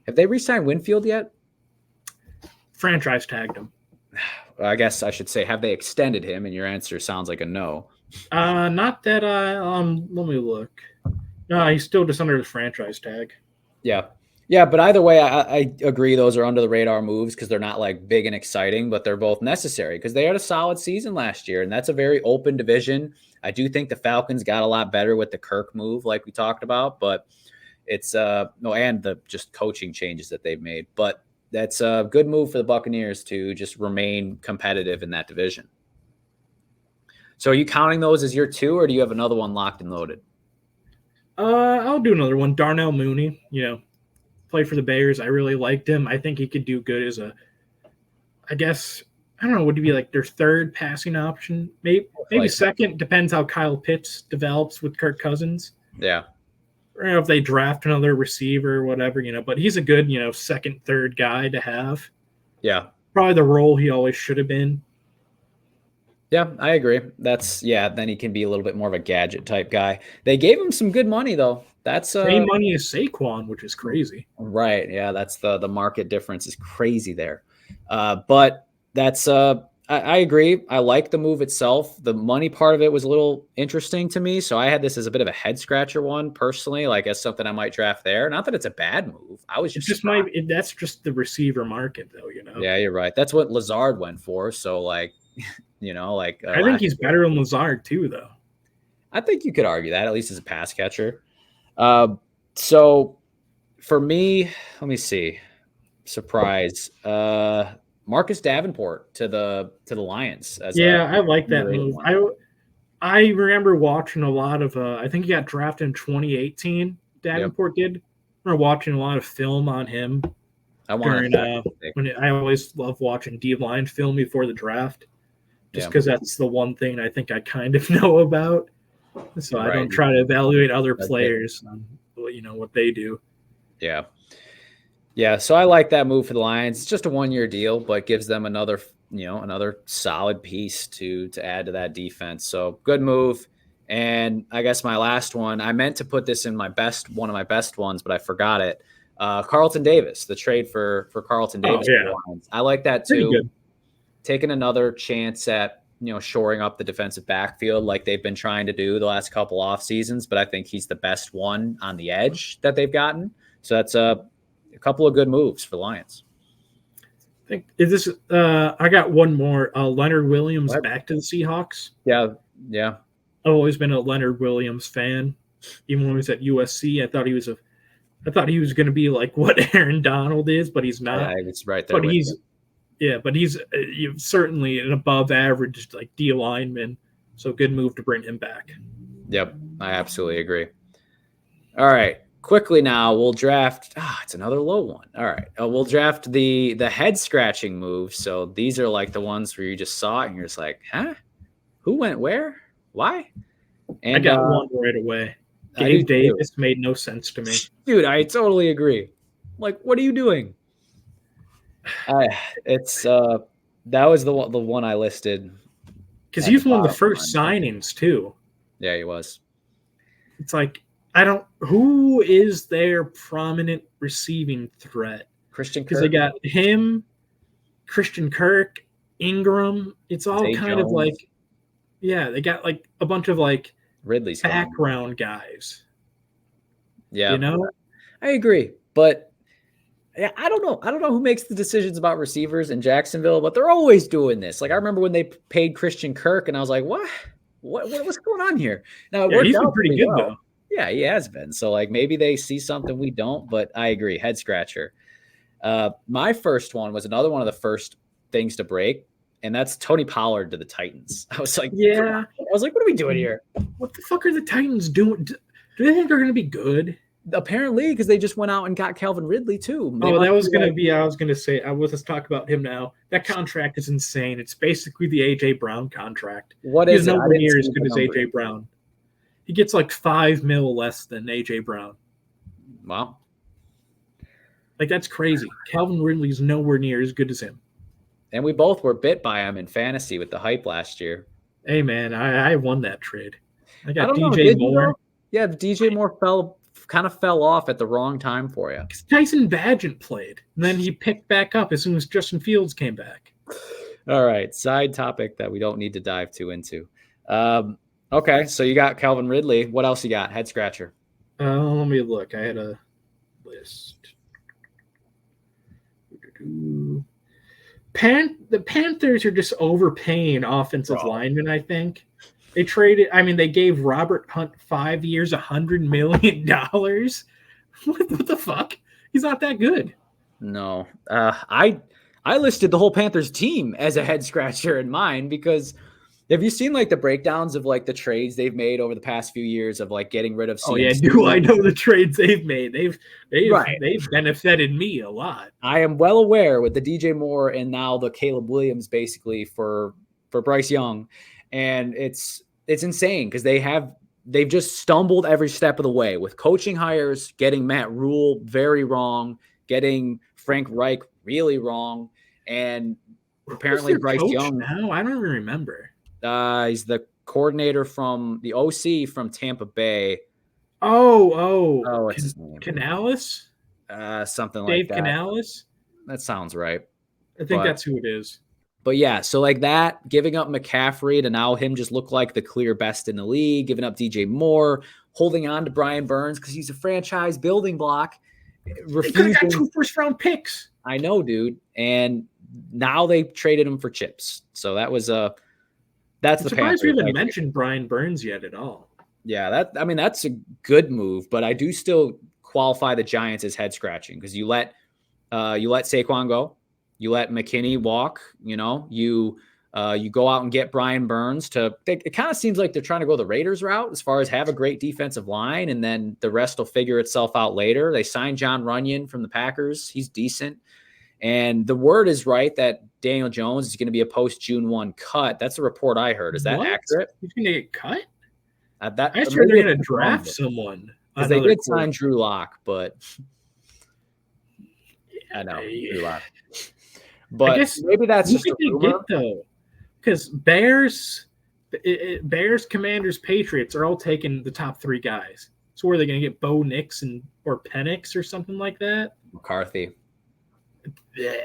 Have they re-signed Winfield yet? Franchise tagged him. I guess I should say, have they extended him? And your answer sounds like a no. Not that let me look. No, he's still just under the franchise tag. Yeah, but either way, I agree those are under the radar moves because they're not like big and exciting, but they're both necessary because they had a solid season last year, and that's a very open division. I do think the Falcons got a lot better with the Kirk move, like we talked about, but it's and the just coaching changes that they've made. But that's a good move for the Buccaneers to just remain competitive in that division. So are you counting those as your 2, or do you have another one locked and loaded? I'll do another one. Darnell Mooney, played for the Bears. I really liked him. I think he could do good as I don't know, would he be like their 3rd passing option? Maybe second. Depends how Kyle Pitts develops with Kirk Cousins. Yeah. Or if they draft another receiver or whatever, but he's a good, 2nd, 3rd guy to have. Yeah. Probably the role he always should have been. Yeah, I agree. Then he can be a little bit more of a gadget type guy. They gave him some good money, though. That's same money as Saquon, which is crazy. Right. Yeah, that's the market difference is crazy there. But that's I agree. I like the move itself. The money part of it was a little interesting to me. So I had this as a bit of a head scratcher one personally, like as something I might draft there. Not that it's a bad move. I was It just just surprised. might. That's just the receiver market, though. You know. Yeah, you're right. That's what Lazard went for. So like, like I think last he's year, better than Lazard too, though. I think you could argue that at least as a pass catcher. Uh, so for me, let me see. Surprise. Marcus Davenport to the Lions as a Yeah, I like that underrated move. one. I remember watching a lot of. I think he got drafted in 2018. Yep. Davenport did. I remember watching a lot of film on him I wanted during a second pick. when I always love watching D line film before the draft, just Yeah. because that's the one thing I think I kind of know about. So I Right. don't try to evaluate other That's it. players on what they do. Yeah. Yeah. So I like that move for the Lions. It's just a 1 year deal, but gives them another solid piece to add to that defense. So good move. And I guess my last one, I meant to put this in one of my best ones, but I forgot it. Carlton Davis, the trade for Carlton Oh Davis. yeah, I like that pretty too. good. Taking another chance at shoring up the defensive backfield like they've been trying to do the last couple off seasons, but I think he's the best one on the edge that they've gotten. So that's a couple of good moves for the Lions. I think is this. I got one more. Leonard Williams back to the Seahawks. Yeah, yeah. I've always been a Leonard Williams fan. Even when he was at USC, I thought he was going to be like what Aaron Donald is, but he's not. I was right there But with he's you. yeah, but he's certainly an above average like D lineman. So good move to bring him back. Yep, I absolutely agree. All right, quickly now we'll draft. It's another low one. All right, we'll draft the head scratching moves. So these are like the ones where you just saw it and you're just like, huh? Who went where? Why? And I got one right away. Gabe Davis made no sense to me. Dude, I totally agree. Like, what are you doing? That was the one I listed because he's one of the first signings too. Yeah, he was. It's like who is their prominent receiving threat? Christian Kirk. Because they got him, Christian Kirk, Ingram. It's all kind of like, yeah, they got like a bunch of like Ridley's background guys. Yeah, I agree, but yeah, I don't know who makes the decisions about receivers in Jacksonville, but they're always doing this. Like I remember when they paid Christian Kirk, and I was like, what's going on here? Now he's been pretty good though. Yeah, he has been. So like maybe they see something we don't, but I agree, head scratcher. My first one was another one of the first things to break, and that's Tony Pollard to the Titans. I was like, yeah, I was like, what are we doing here? What the fuck are the Titans doing? Do they think they're going to be good? Apparently, because they just went out and got Calvin Ridley too. I was going to say, I was just talk about him now. That contract is insane. It's basically the AJ Brown contract. What is it? He's nowhere near as good as AJ Brown. He gets like $5 million less than AJ Brown. Wow. Like that's crazy. Calvin Ridley's nowhere near as good as him. And we both were bit by him in fantasy with the hype last year. Hey man, I won that trade. I got DJ Moore. Yeah, DJ Moore kind of fell off at the wrong time for you. Tyson Bagent played, and then he picked back up as soon as Justin Fields came back. All right, side topic that we don't need to dive too into. Okay, so you got Calvin Ridley. What else you got? Head scratcher. Let me look. I had a list. The Panthers are just overpaying offensive linemen, I think. They gave Robert Hunt 5 years, $100 million. What the fuck? He's not that good. No. I listed the whole Panthers team as a head scratcher in mine because have you seen like the breakdowns of like the trades they've made over the past few years of like getting rid of CMC? Oh yeah, do I know the trades they've made? They've benefited me a lot. I am well aware with the DJ Moore and now the Caleb Williams basically for Bryce Young, and it's insane because they've just stumbled every step of the way with coaching hires, getting Matt Rule very wrong, getting Frank Reich really wrong, and apparently Bryce Young. Now I don't even remember. He's the coordinator from the OC from Tampa Bay. What's his name? Canales? Something Dave like that. Canales? That sounds right. I think that's who it is. But yeah, so like that, giving up McCaffrey to now him just look like the clear best in the league, giving up DJ Moore, holding on to Brian Burns because he's a franchise building block. They could have got 2 first-round picks. I know, dude. And now they traded him for chips. So that was that's the surprised we haven't Panthers. mentioned Brian Burns yet at all. Yeah, that's a good move, but I do still qualify the Giants as head scratching because you let Saquon go, you let McKinney walk, you go out and get Brian Burns it kind of seems like they're trying to go the Raiders route as far as have a great defensive line and then the rest will figure itself out later. They signed John Runyon from the Packers. He's decent. And the word is right that Daniel Jones is going to be a post June 1 cut. That's a report I heard. Is that accurate? He's going to get cut? I sure they're going to draft someone. Because they did sign Drew Lock, but I know Drew Lock. But I guess maybe that's just a rumor. Though, because Bears, Commanders, Patriots are all taking the top 3 guys. So are they going to get Bo Nix or Penix or something like that? McCarthy. Yeah.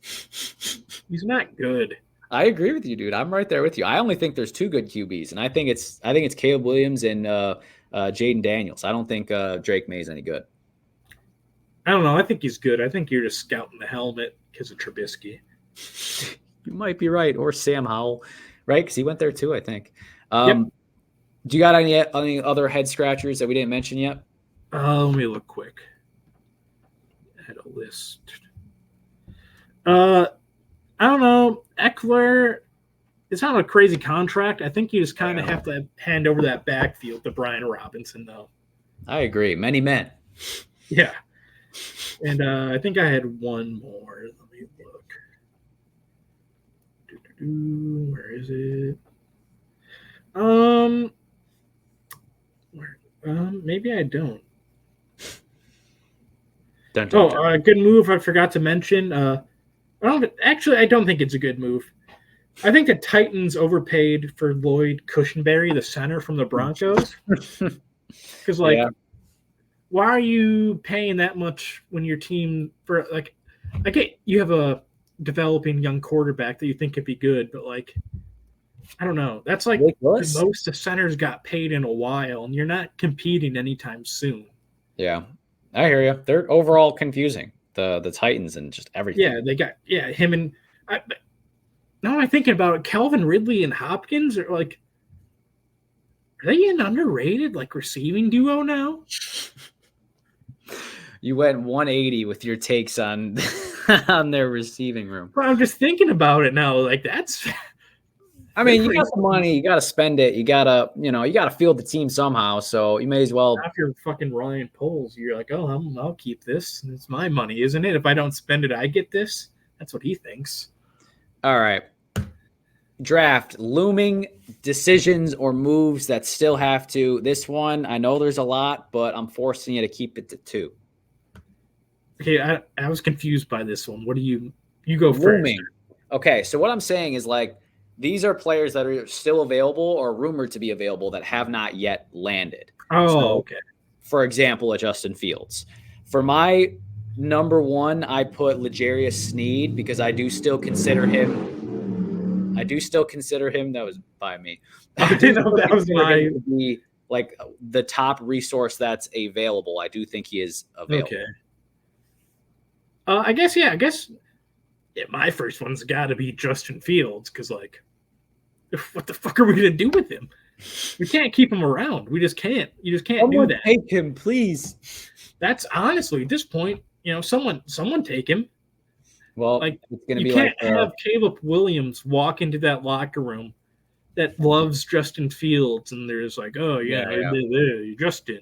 He's not good. I agree with you, dude. I'm right there with you. I only think there's 2 good QBs, and I think it's Caleb Williams and Jaden Daniels. I don't think Drake May's any good. I don't know. I think he's good. I think you're just scouting the helmet because of Trubisky. You might be right, or Sam Howell, right? Because he went there too, I think. Yep. Do you got any other head scratchers that we didn't mention yet? Let me look quick. I had a list. I don't know. Eckler, it's not a crazy contract. I think you just kind of have to hand over that backfield to Brian Robinson, though. I agree. Many men. Yeah. And I think I had one more. Let me look. Where is it? Maybe I don't. A good move I forgot to mention. I don't think it's a good move. I think the Titans overpaid for Lloyd Cushenberry, the center from the Broncos. Because, why are you paying that much when your team I get you have a developing young quarterback that you think could be good, but I don't know. That's the most the centers got paid in a while, and you're not competing anytime soon. Yeah, I hear you. They're overall confusing, the Titans and just everything. Yeah, they got him and now I'm thinking about it. Calvin Ridley and Hopkins are they an underrated receiving duo now? You went 180 with your takes on on their receiving room. Well, I'm just thinking about it now. That's. I mean, you got some money, you got to spend it. You gotta field the team somehow. So you may as well. If you're fucking Ryan Poles, you're like, oh, I'll keep this. It's my money, isn't it? If I don't spend it, I get this. That's what he thinks. All right. Draft looming decisions or moves that still have to. This one, I know there's a lot, but I'm forcing you to keep it to 2. Okay, I was confused by this one. What do you go looming first? Okay, so what I'm saying is these are players that are still available or rumored to be available that have not yet landed. Okay. For example, a Justin Fields. For my number 1, I put L'Jarius Sneed because I do still consider him. That was by me. I didn't know that was my be the top resource that's available. I do think he is available. Okay. I guess my first one's got to be Justin Fields because what the fuck are we gonna do with him? We can't keep him around. We just can't. You just can't do that. Take him, please. That's honestly at this point, someone take him. Well, it's gonna be you can't have Caleb Williams walk into that locker room that loves Justin Fields, and there's Justin,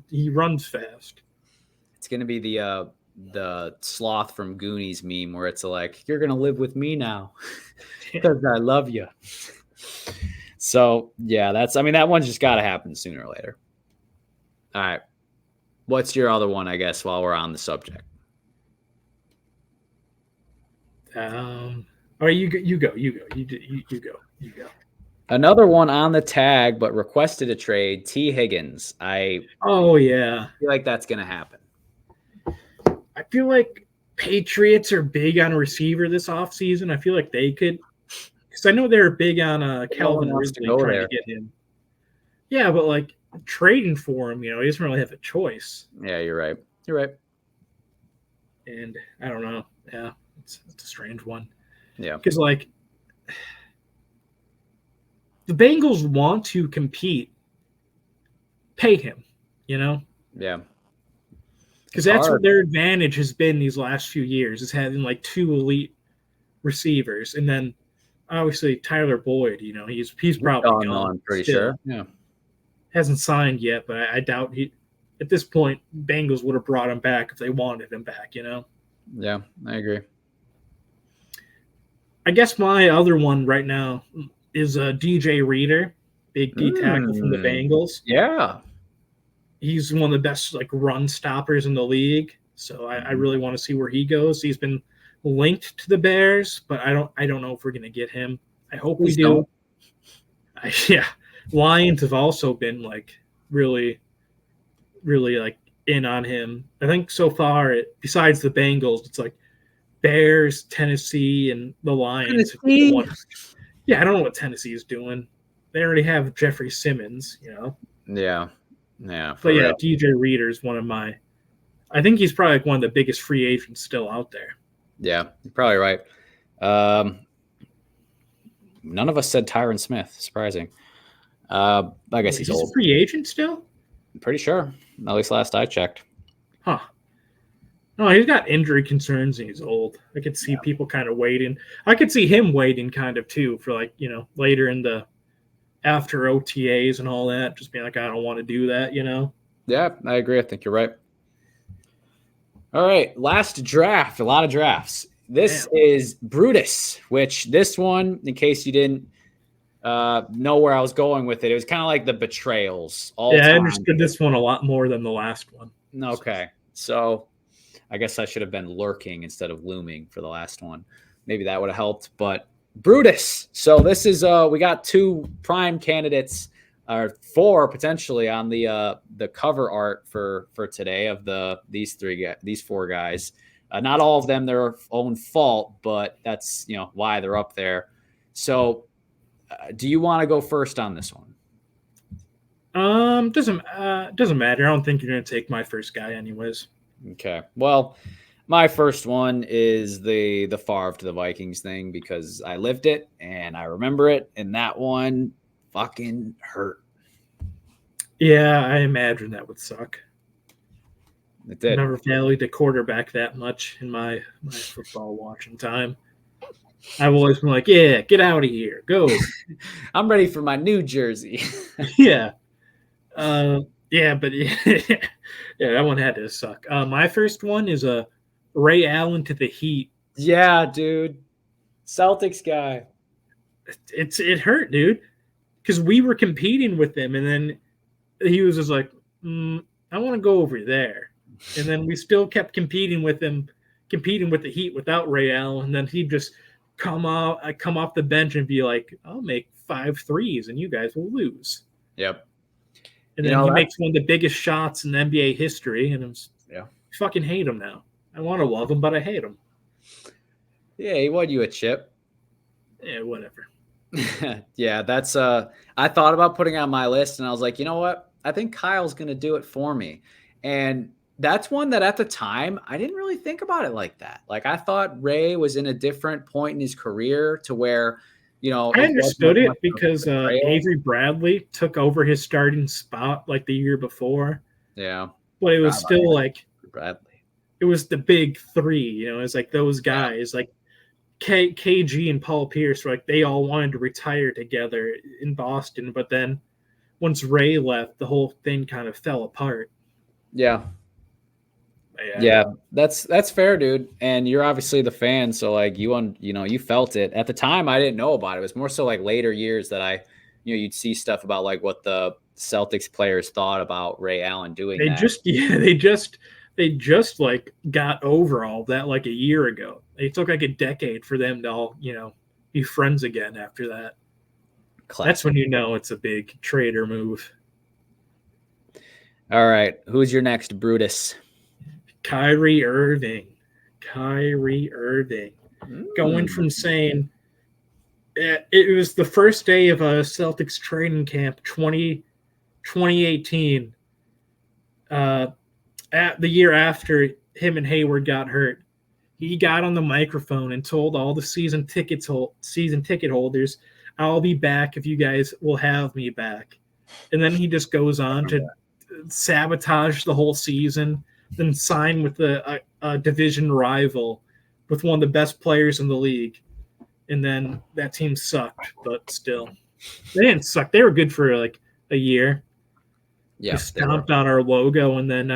he runs fast. It's gonna be the sloth from Goonies meme where it's you're gonna live with me now because I love you. So yeah, that one's just got to happen sooner or later. All right, what's your other one? I guess while we're on the subject. You go. Another one on the tag, but requested a trade. T. Higgins. I feel like that's gonna happen. I feel like Patriots are big on a receiver this offseason. I feel like they could, because I know they're big on No one Calvin wants to Ridley go trying to there. get him. Yeah, but like trading for him, he doesn't really have a choice. Yeah, you're right. You're right. And I don't know. Yeah, it's a strange one. Yeah. Because like the Bengals want to compete, pay him, Yeah. because that's what their advantage has been these last few years, is having like two elite receivers, and then obviously Tyler Boyd. He's probably Gone, gone. I'm pretty Still sure. Yeah. hasn't signed yet, but I doubt he. At this point, Bengals would have brought him back if they wanted him back. Yeah, I agree. I guess my other one right now is DJ Reader, big D tackle from the Mm, Bengals. yeah. He's one of the best like run stoppers in the league. So I really want to see where he goes. He's been linked to the Bears, but I don't know if we're gonna get him. I hope we Please do. don't. Yeah, Lions have also been like really, really like in on him. I think so far, besides the Bengals, it's like Bears, Tennessee, and the Lions have been the Tennessee. ones. Yeah, I don't know what Tennessee is doing. They already have Jeffrey Simmons. Yeah. Yeah. But For yeah, real. DJ Reader is one of my. I think he's probably like one of the biggest free agents still out there. Yeah, you're probably right. None of us said Tyron Smith. Surprising. I guess he's He's a old. free agent still? I'm pretty sure. At least last I checked. Huh. No, he's got injury concerns and he's old. I could see people kind of waiting. I could see him waiting kind of too for like, later in the after OTAs and all that, just being like, I don't want to do that. Yeah, I agree. I think you're right. All right, last draft. A lot of drafts. This is Brutus, which this one, in case you didn't know where I was going with it, it was kind of like the Betrayals. I understood this one a lot more than the last one. Okay, so I guess I should have been lurking instead of looming for the last one. Maybe that would have helped. But Brutus. So this is we got two prime candidates, or four potentially, on the cover art for today of these four guys. Not all of them their own fault, but that's why they're up there. So, do you want to go first on this one? Doesn't matter. I don't think you're gonna take my first guy anyways. Okay. Well, my first one is the Favre to the Vikings thing, because I lived it and I remember it, and that one fucking hurt. Yeah, I imagine that would suck. It did. Never valued the quarterback that much in my football watching time. I've always been like, yeah, get out of here, go. I'm ready for my new jersey. Yeah. Yeah, but yeah, that one had to suck. My first one is a Ray Allen to the Heat. Yeah, dude. Celtics guy. It hurt, dude, because we were competing with him, and then he was just like, I want to go over there. And then we still kept competing with him, competing with the Heat without Ray Allen. And then he'd just come off the bench and be like, I'll make 5 threes and you guys will lose. Yep. And then he makes one of the biggest shots in NBA history. And I fucking hate him now. I want to love him, but I hate him. Yeah, he won you a chip. Yeah, whatever. Yeah, that's I thought about putting on my list, and I was like, you know what? I think Kyle's gonna do it for me. And that's one that at the time I didn't really think about it like that. Like, I thought Ray was in a different point in his career to where, I understood it because Avery Bradley took over his starting spot like the year before. Yeah. But it was still like Bradley. It was the big three, it's like those guys, like KG and Paul Pierce, were like they all wanted to retire together in Boston, but then once Ray left, the whole thing kind of fell apart. Yeah. Yeah, that's fair, dude. And you're obviously the fan, so like you felt it. At the time, I didn't know about it. It was more so like later years that you'd see stuff about like what the Celtics players thought about Ray Allen doing that. They just like got over all that like a year ago. It took like a decade for them to all, be friends again after that. Classic. That's when it's a big trader move. All right. Who's your next Brutus? Kyrie Irving. Kyrie Irving. Going Mm. from saying it was the first day of a Celtics training camp 2018, at the year after him and Hayward got hurt. He got on the microphone and told all the season ticket holders, "I'll be back if you guys will have me back." And then he just goes on to sabotage the whole season, then sign with a division rival with one of the best players in the league. And then that team sucked, but still, they didn't suck. They were good for like a year. Yeah, We they were. stomped on our logo, and then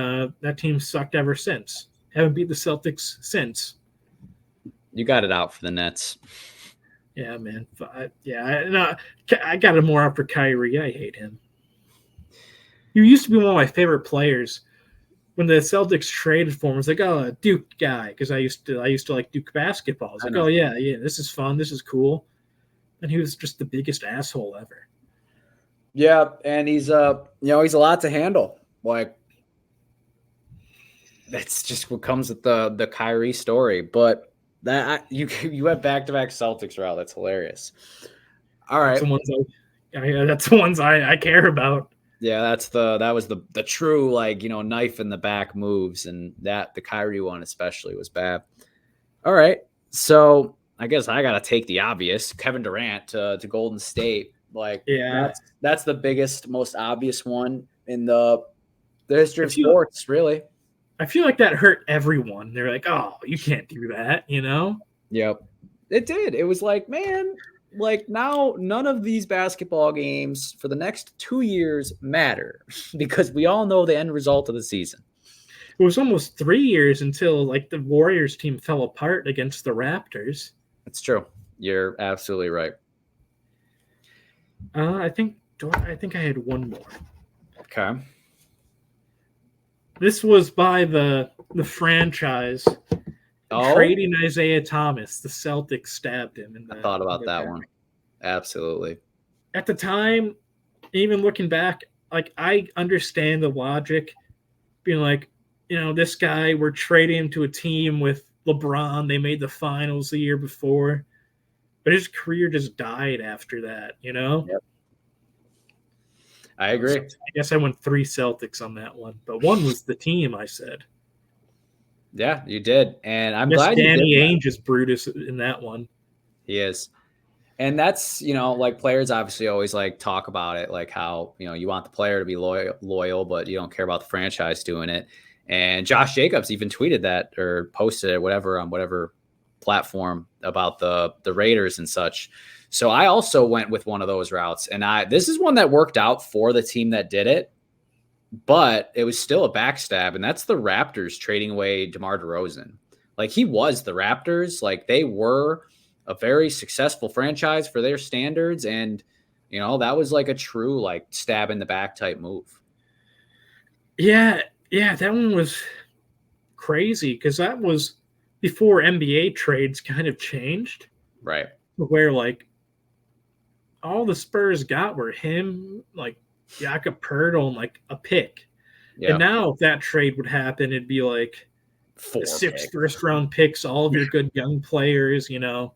that team sucked ever since. Haven't beat the Celtics since. You got it out for the Nets. Yeah, man. I got it more out for Kyrie. I hate him. He used to be one of my favorite players. When the Celtics traded for him, I was like, "Oh, a Duke guy," because I used to like Duke basketball. I was like, "Oh yeah, this is fun. This is cool." And he was just the biggest asshole ever. Yeah, and he's he's a lot to handle. Like that's just what comes with the Kyrie story. But that you have back-to-back Celtics route. That's hilarious. All right. That's the ones I care about. Yeah, that was the true knife in the back moves, and that the Kyrie one especially was bad. All right. So I guess I gotta take the obvious. Kevin Durant to Golden State. That's the biggest, most obvious one in the history of sports, really. I feel like that hurt everyone. They're like, "Oh, you can't do that," you know? Yep. It did. It was like, man, now none of these basketball games for the next 2 years matter because we all know the end result of the season. It was almost 3 years until the Warriors team fell apart against the Raptors. That's true. You're absolutely right. I think I had one more. Okay. This was by the franchise trading Isaiah Thomas. The Celtics stabbed him. I thought about that one. Absolutely. At the time, even looking back, I understand the logic, being like, this guy, we're trading him to a team with LeBron. They made the finals the year before, but his career just died after that. Yep. I agree. So I guess I went 3 Celtics on that one, but one was the team, I said. Yeah, you did. And I'm glad Danny Ainge is Brutus in that one. He is. And that's, players obviously always talk about it, how, you want the player to be loyal, but you don't care about the franchise doing it. And Josh Jacobs even tweeted that or posted it, whatever, on whatever platform about the Raiders and such. So I also went with one of those routes, and this is one that worked out for the team that did it, but it was still a backstab, and that's the Raptors trading away DeMar DeRozan. He was the Raptors. They were a very successful franchise for their standards, and that was a true stab in the back type move. Yeah, that one was crazy because that was before NBA trades kind of changed, right? Where all the Spurs got were him, Jakob Poeltl, and a pick. Yeah. And now if that trade would happen, it'd be 6 first-round picks, all of your good young players. True.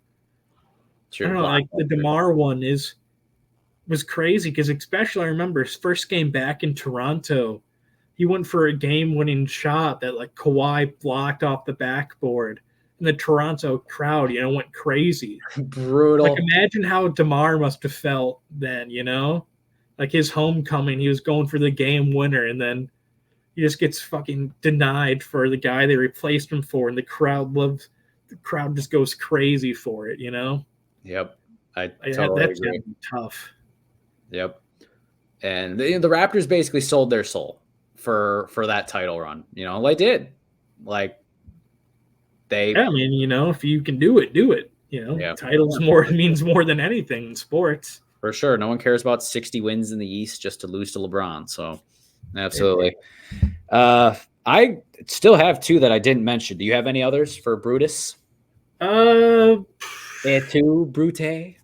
I don't know, the DeMar one was crazy because especially I remember his first game back in Toronto, he went for a game-winning shot that Kawhi blocked off the backboard. And the Toronto crowd, went crazy. Brutal. Imagine how DeMar must have felt then, his homecoming, he was going for the game winner, and then he just gets fucking denied for the guy they replaced him for, and the crowd just goes crazy for it, Yep. I totally that's agree. Tough. Yep. And the Raptors basically sold their soul for that title run. They did. If you can do it, do it. Titles means more than anything in sports. For sure. No one cares about 60 wins in the East just to lose to LeBron. So absolutely. I still have 2 that I didn't mention. Do you have any others for Brutus? Et tu, Brute?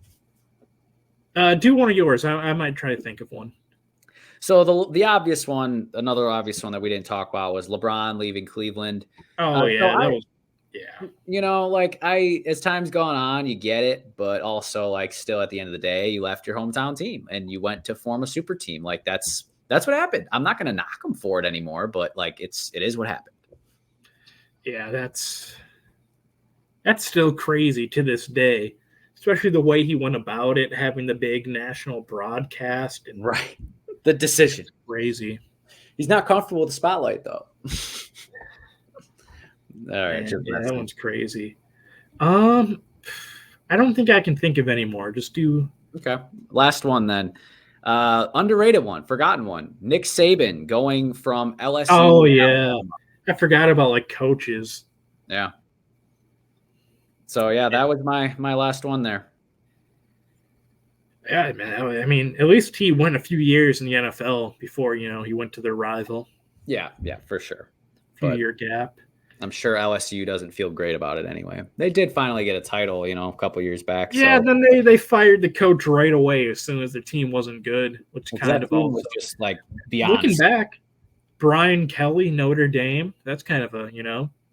Do one of yours. I might try to think of one. So the obvious one, another obvious one that we didn't talk about was LeBron leaving Cleveland. Oh, yeah. Yeah. Like as time's gone on, you get it, but also like still at the end of the day, you left your hometown team and you went to form a super team. Like that's what happened. I'm not going to knock them for it anymore, but like it is what happened. Yeah, that's still crazy to this day, especially the way he went about it, having the big national broadcast and Right. The decision. crazy. He's not comfortable with the spotlight though. All right, Man, just yeah, that messing. one's crazy. I don't think I can think of any more. Just do Okay. Last one then. Underrated one, forgotten one. Nick Saban going from LSU Oh to yeah. Alabama. I forgot about like coaches. Yeah. So yeah, that was my last one there. Yeah, man. I mean, at least he went a few years in the NFL before, he went to their rival. Yeah, for sure. Few But year gap. I'm sure LSU doesn't feel great about it anyway. They did finally get a title, a couple years back. Yeah, So then they fired the coach right away as soon as their team wasn't good, which because kind that of team also was just like beyond. looking back, Brian Kelly, Notre Dame, that's kind of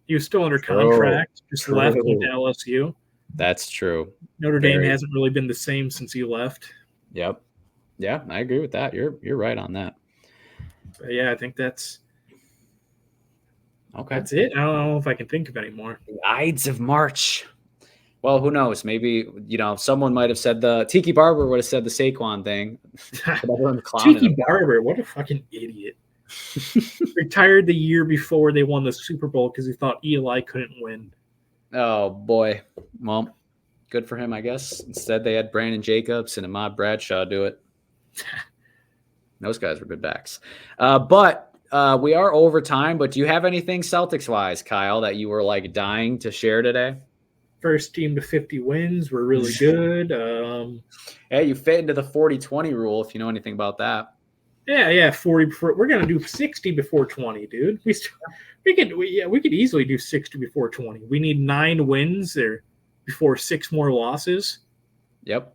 he was still under True. contract, just left, went to True. LSU. That's true. Notre Dame Very. hasn't really been the same since he left. Yep. Yeah, I agree with that. You're right on that. But yeah, I think that's Okay. it. I don't know if I can think of any more. The Ides of March. Well, who knows? Maybe, someone might have said Tiki Barber would have said the Saquon thing. But everyone's clowning Tiki him. Barber, what a fucking idiot. Retired the year before they won the Super Bowl because he thought Eli couldn't win. Oh, boy. Well, good for him, I guess. Instead, they had Brandon Jacobs and Ahmad Bradshaw do it. Those guys were good backs. But we are over time. But do you have anything Celtics-wise, Kyle, that you were like dying to share today? First team to 50 wins. We're really good. Hey, you fit into the 40-20 rule if you know anything about that. Yeah, 40 before. We're gonna do 60 before 20, dude. We could easily do 60 before 20. We need 9 wins there before 6 more losses. Yep.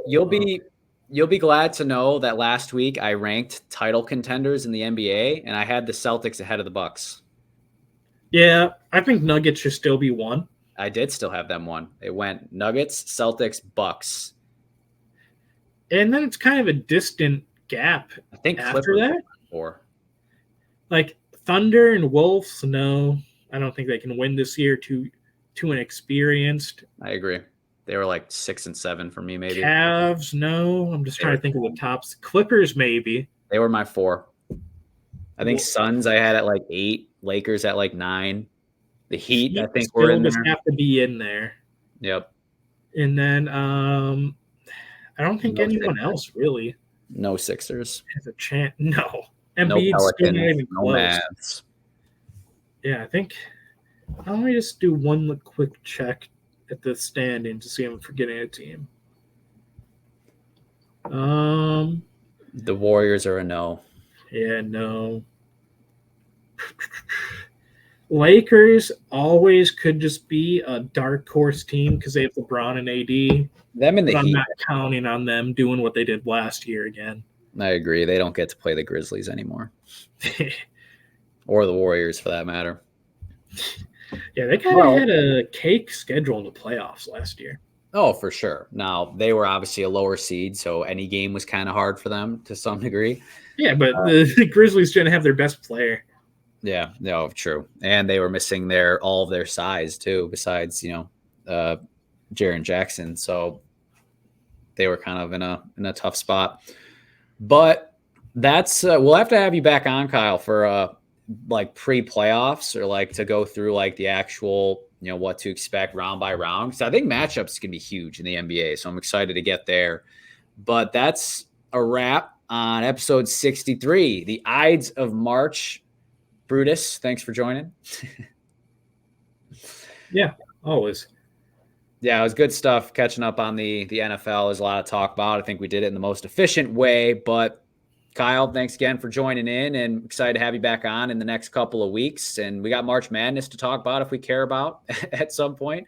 You'll be glad to know that last week I ranked title contenders in the NBA, and I had the Celtics ahead of the Bucks. Yeah, I think Nuggets should still be 1. I did still have them 1. It went Nuggets, Celtics, Bucks. And then it's kind of a distant gap I think after Clippers that. 4. Like Thunder and Wolves, no. I don't think they can win this year. Too inexperienced. I agree. They were like 6 and 7 for me, maybe. Cavs, no. I'm just trying to think of the tops. Clippers, maybe. They were my 4. I think Suns I had at like 8. Lakers at like 9. The Heat, I think, were in there. Just have to be in there. Yep. And then I don't think anyone else really No Sixers. has a chance. No. No Embiid's still not Pelicans. even No close. Mavs. Yeah, I think. Let me just do one quick check at the standing to see if I'm forgetting a team. The Warriors are a no. Yeah, no. Lakers always could just be a dark horse team because they have LeBron and AD. Them and the But Heat. I'm not counting on them doing what they did last year again. I agree. They don't get to play the Grizzlies anymore. Or the Warriors, for that matter. Yeah, they kind of had a cake schedule in the playoffs last year. Oh, for sure. Now, they were obviously a lower seed, so any game was kind of hard for them to some degree. Yeah, but the Grizzlies didn't have their best player. Yeah, no, true. And they were missing all of their size, too, besides, Jaren Jackson. So they were kind of in a tough spot. But that's we'll have to have you back on, Kyle, for like pre-playoffs or like to go through like the actual, what to expect round by round. Because I think matchups can be huge in the NBA. So I'm excited to get there. But that's a wrap on episode 63, the Ides of March. Brutus, thanks for joining. Yeah, always. Yeah, it was good stuff catching up on the NFL. There's a lot to talk about. I think we did it in the most efficient way. But Kyle, thanks again for joining in, and excited to have you back on in the next couple of weeks. And we got March Madness to talk about if we care about at some point.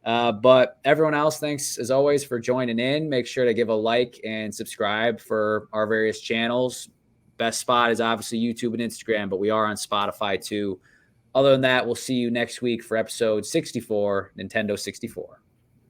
But everyone else, thanks as always for joining in. Make sure to give a like and subscribe for our various channels. Best spot is obviously YouTube and Instagram, but we are on Spotify too. Other than that, we'll see you next week for episode 64, Nintendo 64.